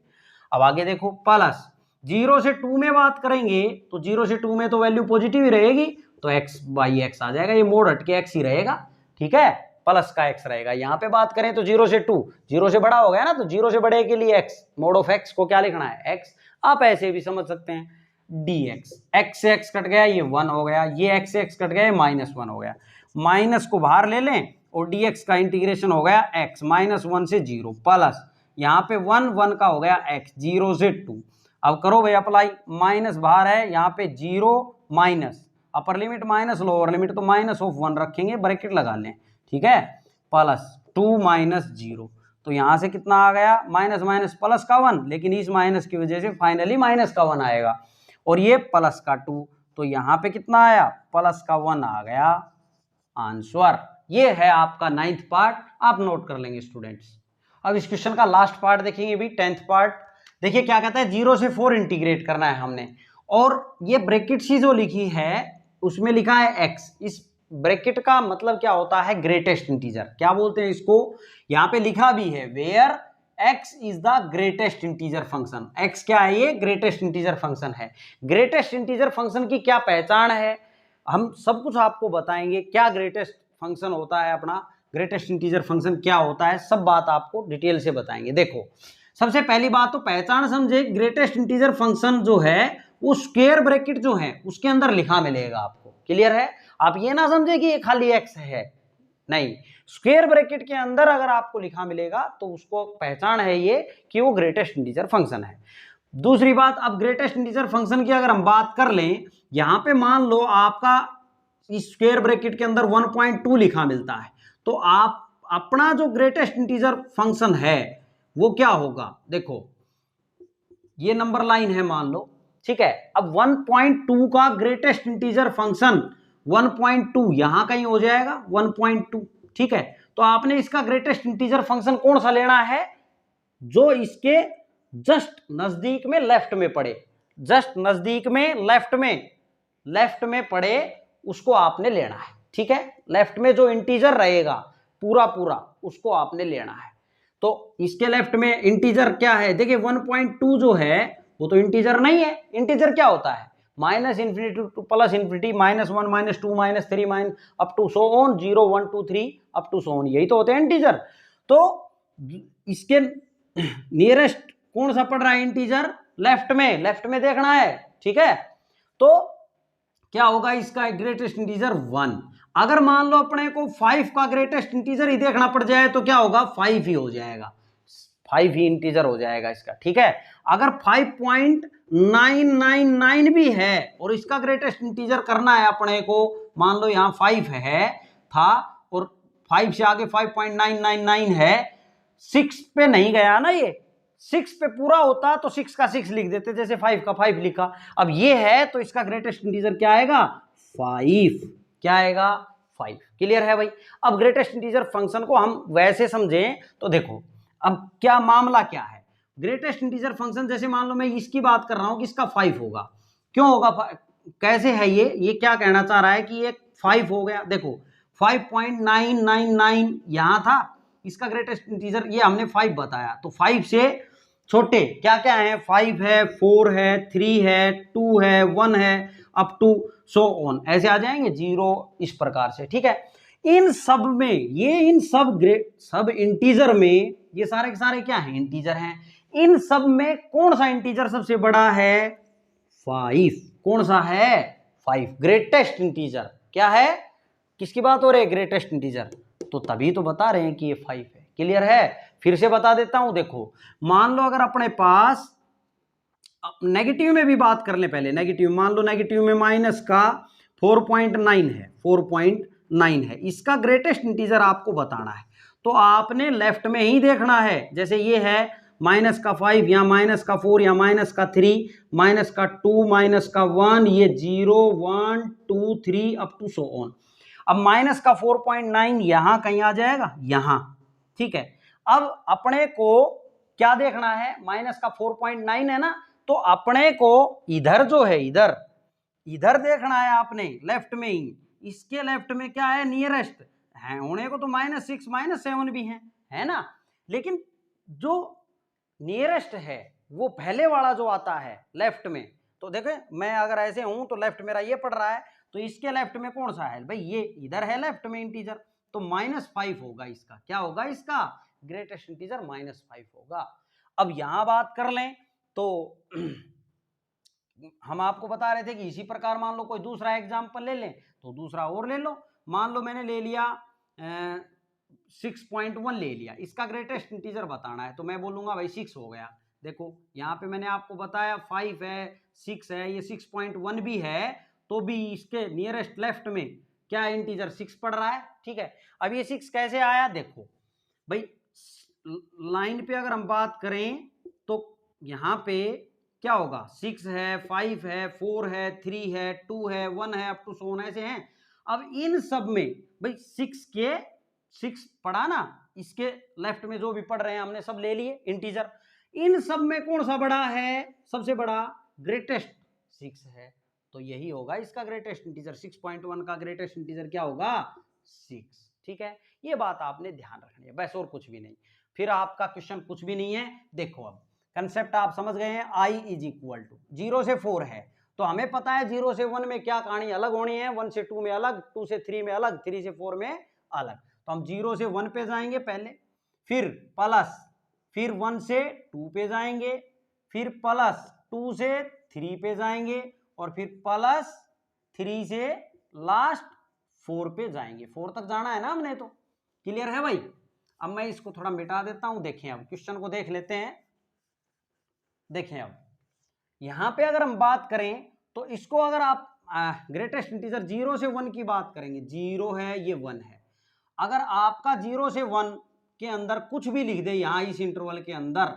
अब आगे देखो, प्लस 0 से 2 में बात करेंगे तो 0 से 2 में तो वैल्यू पॉजिटिव ही रहेगी, तो x बाई x आ जाएगा, ये मोड हट के x ही रहेगा। ठीक है, प्लस का x रहेगा। यहाँ पे बात करें तो 0 से 2, 0 से बड़ा हो गया ना, तो 0 से बड़े के लिए x, मोड ऑफ x को क्या लिखना है, x। आप ऐसे भी समझ सकते हैं, dx, x से x कट गया ये 1 हो गया, ये x से x कट गया ये -1 हो गया, माइनस को बाहर ले लें और dx का इंटीग्रेशन हो गया x, -1 से 0, प्लस यहाँ पे 1 का हो गया x, 0 से 2। अब करो भाई अप्लाई, माइनस बाहर है, यहाँ पे 0 minus, upper limit minus lower limit, तो माइनस ऑफ 1 रखेंगे, ब्रैकेट लगा लें। ठीक है, प्लस 2 माइनस 0, तो यहाँ से कितना आ गया, माइनस माइनस प्लस का 1, लेकिन इस माइनस की वजह से फाइनली माइनस का 1 आएगा, और ये प्लस का 2, तो यहाँ पे कितना आया, प्लस का 1 आ गया आंसर। ये है आपका 9th पार्ट, आप नोट कर लेंगे स्टूडेंट्स। अब इस क्वेश्चन का लास्ट पार्ट देखेंगे भी, 10th पार्ट। देखिए क्या कहता है, 0 से 4 इंटीग्रेट करना है हमने, और ये ब्रैकेट सी जो लिखी है उसमें लिखा है x। इस ब्रैकेट का मतलब क्या होता है, ग्रेटेस्ट इंटीजर, क्या बोलते हैं इसको, यहाँ पे लिखा भी है where x is the greatest integer function. x क्या है, ये ग्रेटेस्ट इंटीजर फंक्शन है। ग्रेटेस्ट इंटीजर फंक्शन की क्या पहचान है, हम सब कुछ आपको बताएंगे, क्या ग्रेटेस्ट फंक्शन होता है अपना, ग्रेटेस्ट इंटीजर फंक्शन क्या होता है, सब बात आपको डिटेल से बताएंगे। देखो सबसे पहली बात तो पहचान समझे, ग्रेटेस्ट इंटीजर फंक्शन जो है वो स्क्वायर ब्रैकेट जो है उसके अंदर लिखा मिलेगा आपको। क्लियर है, आप ये ना समझे कि ये खाली x है, नहीं, स्क्वायर ब्रैकेट के अंदर अगर आपको लिखा मिलेगा तो उसको पहचान है ये कि वो ग्रेटेस्ट इंटीजर फंक्शन है। दूसरी बात, अब ग्रेटेस्ट इंटीजर फंक्शन की अगर हम बात कर लें, यहां पे मान लो आपका इस स्क्वायर ब्रैकेट के अंदर 1.2 लिखा मिलता है, तो आप अपना जो ग्रेटेस्ट इंटीजर फंक्शन है वो क्या होगा, देखो ये नंबर लाइन है मान लो, ठीक है। अब 1.2 का ग्रेटेस्ट इंटीजर फंक्शन 1.2 यहां कहीं हो जाएगा 1.2, ठीक है। तो आपने इसका ग्रेटेस्ट इंटीजर फंक्शन कौन सा लेना है, जो इसके जस्ट नजदीक में लेफ्ट में पड़े, जस्ट नजदीक में लेफ्ट में पड़े उसको आपने लेना है, ठीक है। लेफ्ट में जो इंटीजर रहेगा पूरा उसको आपने लेना है। तो इसके लेफ्ट में इंटीजर क्या है, देखिए 1.2 जो है वो तो इंटीजर नहीं है। इंटीजर क्या होता है, minus infinity to plus infinity, -1 -2 -3 up to so on 0 1 2 3 up to so on, यही तो होते हैं इंटीजर। तो इसके नियरेस्ट कौन सा पड़ रहा है इंटीजर, लेफ्ट में देखना है, ठीक है। तो क्या होगा इसका ग्रेटेस्ट इंटीजर 1। अगर मान लो अपने को 5 का ग्रेटेस्ट इंटीजर ही देखना पड़ जाए तो क्या होगा, 5 ही हो जाएगा, 5 ही इंटीजर हो जाएगा इसका, ठीक है। अगर 5.999 भी है और इसका ग्रेटेस्ट इंटीजर करना है अपने को, मान लो यहां 5 है था और 5 से आगे 5.999 है, 6 पे नहीं गया ना, ये 6 पे पूरा होता तो 6 का 6 लिख देते, जैसे 5 का 5 लिखा। अब ये है तो इसका ग्रेटेस्ट इंटीजर क्या आएगा, 5। क्या आएगा, 5। क्लियर है भाई। अब ग्रेटेस्ट इंटीजर फंक्शन को हम वैसे समझें तो देखो अब क्या मामला क्या है। ग्रेटेस्ट इंटीजर फंक्शन जैसे मान लो मैं इसकी बात कर रहा हूं कि इसका 5 होगा, क्यों होगा, कैसे है ये क्या कहना चाह रहा है कि ये 5 हो गया। देखो 5.999 यहां था, इसका ग्रेटेस्ट इंटीजर ये हमने 5 बताया, तो 5 से छोटे क्या क्या है, 5 है, 4 है, 3 है, 2 है, 1 है, अप टू सो ऑन, ऐसे आ जाएंगे 0 इस प्रकार से, ठीक है। इन सब में ये इन सब इंटीजर में ये सारे के सारे क्या हैं, इंटीजर हैं। इन सब में कौन सा इंटीजर सबसे बड़ा है, 5। कौन सा है, 5। ग्रेटेस्ट इंटीजर क्या है, किसकी बात हो रही है, ग्रेटेस्ट इंटीजर, तो तभी तो बता रहे हैं कि ये 5 है। क्लियर है। फिर से बता देता हूं, देखो मान लो अगर अपने पास नेगेटिव में भी बात कर ले, पहले नेगेटिव मान लो, नेगेटिव में माइनस का 4.9 है, 4.9 है, इसका ग्रेटेस्ट इंटीजर आपको बताना है तो आपने लेफ्ट में ही देखना है। जैसे ये है माइनस का 5, या माइनस का 4, या माइनस का 3, माइनस का 2, माइनस का 1, ये 0, 1, 2, 3 अप टू सो ऑन। अब माइनस का 4.9 यहां कहीं आ जाएगा, यहां, ठीक है। अब अपने को क्या देखना है, माइनस का 4.9 है ना, तो अपने को इधर जो है, इधर देखना है आपने, लेफ्ट में ही। इसके लेफ्ट में क्या है, नियरेस्ट है होने को तो -6 -7 भी है ना, लेकिन जो नियरेस्ट है वो पहले वाला जो आता है लेफ्ट में, तो देखो मैं अगर ऐसे हूं तो लेफ्ट मेरा ये पड़ रहा है, तो इसके लेफ्ट में कौन सा है भाई, ये इधर है लेफ्ट में इंटीजर, तो -5 होगा इसका। क्या होगा इसका ग्रेटेस्ट इंटीजर, -5 होगा। अब यहां बात कर लें तो हम आपको बता रहे थे कि इसी प्रकार मान लो कोई दूसरा एग्जाम्पल ले लें तो दूसरा और ले लो। मान लो मैंने ले लिया 6.1 ले लिया, इसका ग्रेटेस्ट इंटीजर बताना है तो मैं बोलूंगा भाई 6 हो गया। देखो यहाँ पे मैंने आपको बताया 5 है, 6 है, ये 6.1 भी है, तो भी इसके नियरेस्ट लेफ्ट में क्या इंटीजर 6 पड़ रहा है, ठीक है। अब ये 6 कैसे आया, देखो भाई लाइन पे अगर हम बात करें तो यहाँ पे क्या होगा, 6 है, 5 है, 4 है, 3 है, 2 है, 1 है, अप टू सो ऑन, ऐसे हैं। अब इन सब में भाई 6 पढ़ा ना, इसके लेफ्ट में जो भी पढ़ रहे हैं हमने सब ले लिए इंटीजर। इन सब में कौन सा बड़ा है, सबसे बड़ा ग्रेटेस्ट 6 है, तो यही होगा इसका ग्रेटेस्ट इंटीजर। 6.1 का ग्रेटेस्ट इंटीजर क्या होगा, 6, ठीक है। ये बात आपने ध्यान रखनी है, बस और कुछ भी नहीं। फिर आपका क्वेश्चन कुछ भी नहीं है। देखो अब कंसेप्ट आप समझ गए हैं, i = 0 से 4 है, तो हमें पता है 0 से 1 में क्या कहानी अलग होनी है, 1 से 2 में अलग, 2 से 3 में अलग, 3 से 4 में अलग। तो हम 0 से 1 पे जाएंगे पहले, फिर प्लस, फिर 1 से 2 पे जाएंगे, फिर प्लस 2 से 3 पे जाएंगे, और फिर प्लस 3 से लास्ट 4 पे जाएंगे। 4 तक जाना है ना हमने, तो क्लियर है भाई। अब मैं इसको थोड़ा मिटा देता हूं, देखें अब क्वेश्चन को देख लेते हैं। देखें अब यहां पे अगर हम बात करें तो इसको अगर आप ग्रेटेस्ट इंटीजर 0 से 1 की बात करेंगे, 0 है, ये 1 है, अगर आपका 0 से 1 के अंदर कुछ भी लिख दे, यहां इस इंटरवल के अंदर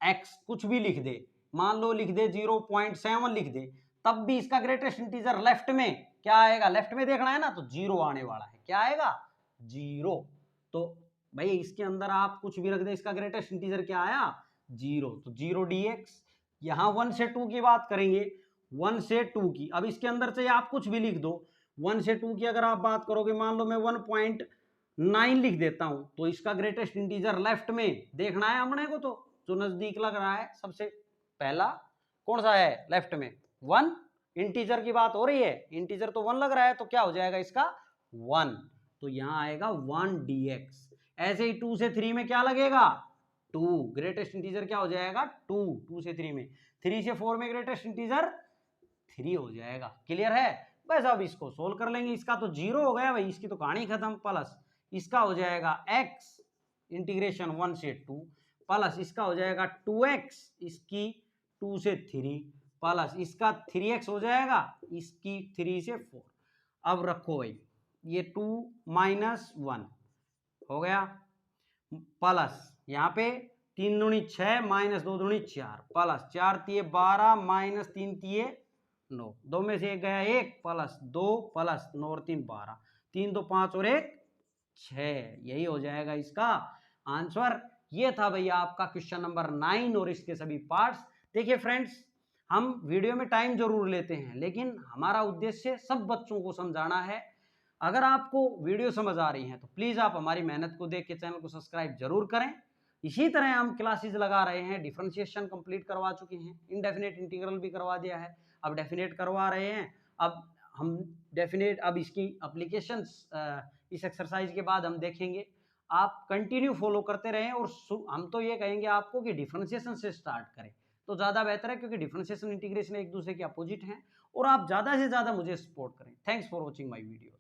x कुछ भी लिख दे, मान लो लिख दे 0.7 लिख दे, तब भी इसका ग्रेटेस्ट इंटीजर लेफ्ट में क्या आएगा, लेफ्ट में देखना है ना, तो 0 आने वाला है। क्या आएगा, 0। तो भाई इसके अंदर आप कुछ भी रख दे, इसका ग्रेटेस्ट इंटीजर क्या आया, 0, तो 0 dx। यहां 1 से 2 की बात करेंगे, 1 से 2 की, अब इसके अंदर से आप कुछ भी लिख दो, 1 से 2 की अगर आप बात करोगे, मान लो मैं 1.9 लिख देता हूं, तो इसका ग्रेटेस्ट इंटीजर लेफ्ट में देखना है हमने को, तो जो नजदीक लग रहा है सबसे पहला कौन सा है, लेफ्ट में 1। इंटीजर की बात हो रही है, इंटीजर तो 1 लग रहा है, तो क्या हो जाएगा इसका 1, तो यहां आएगा 1 dx। ऐसे ही 2 से 3 में क्या लगेगा, 2, ग्रेटेस्ट इंटीजर क्या हो जाएगा 2, 2 से 3 में, 3 से 4 में ग्रेटेस्ट इंटीजर 3 हो जाएगा। क्लियर है? बस अब इसको सोल्व कर लेंगे। इसका तो 0 हो गया भाई, इसकी तो कहानी खत्म। प्लस इसका हो जाएगा x इंटीग्रेशन 1 से 2, प्लस इसका हो जाएगा 2x इसकी 2 से 3, प्लस इसका 3x हो जाएगा इसकी 3 से 4। अब रखो भाई, ये 2 माइनस 1 हो गया, प्लस यहाँ पे 3 दूनी 6 माइनस 2 दूनी 4, प्लस 4 तिये 12 माइनस 3 तिये 9, 2 में से एक गया 1, प्लस 2 प्लस 9 और 3 12, 3 2 5 और 1 6। यही हो जाएगा इसका आंसर। ये था भैया आपका क्वेश्चन नंबर 9 और इसके सभी पार्ट्स। देखिए फ्रेंड्स, हम वीडियो में टाइम जरूर लेते हैं, लेकिन हमारा उद्देश्य सब बच्चों को समझाना है। अगर आपको वीडियो समझ आ रही है तो प्लीज़ आप हमारी मेहनत को देख के चैनल को सब्सक्राइब जरूर करें। इसी तरह हम क्लासेस लगा रहे हैं, डिफरेंशिएशन कंप्लीट करवा चुके हैं, इनडेफिनेट इंटीग्रल भी करवा दिया है, अब डेफिनेट करवा रहे हैं। अब हम डेफिनेट, अब इसकी एप्लीकेशंस इस एक्सरसाइज के बाद हम देखेंगे। आप कंटिन्यू फॉलो करते रहें, और हम तो ये कहेंगे आपको कि डिफरेंशिएशन से स्टार्ट करें तो ज़्यादा बेहतर है, क्योंकि डिफरेंशिएशन इंटीग्रेशन एक दूसरे के अपोजिट हैं, और आप ज़्यादा से ज़्यादा मुझे सपोर्ट करें। Thanks for watching my video.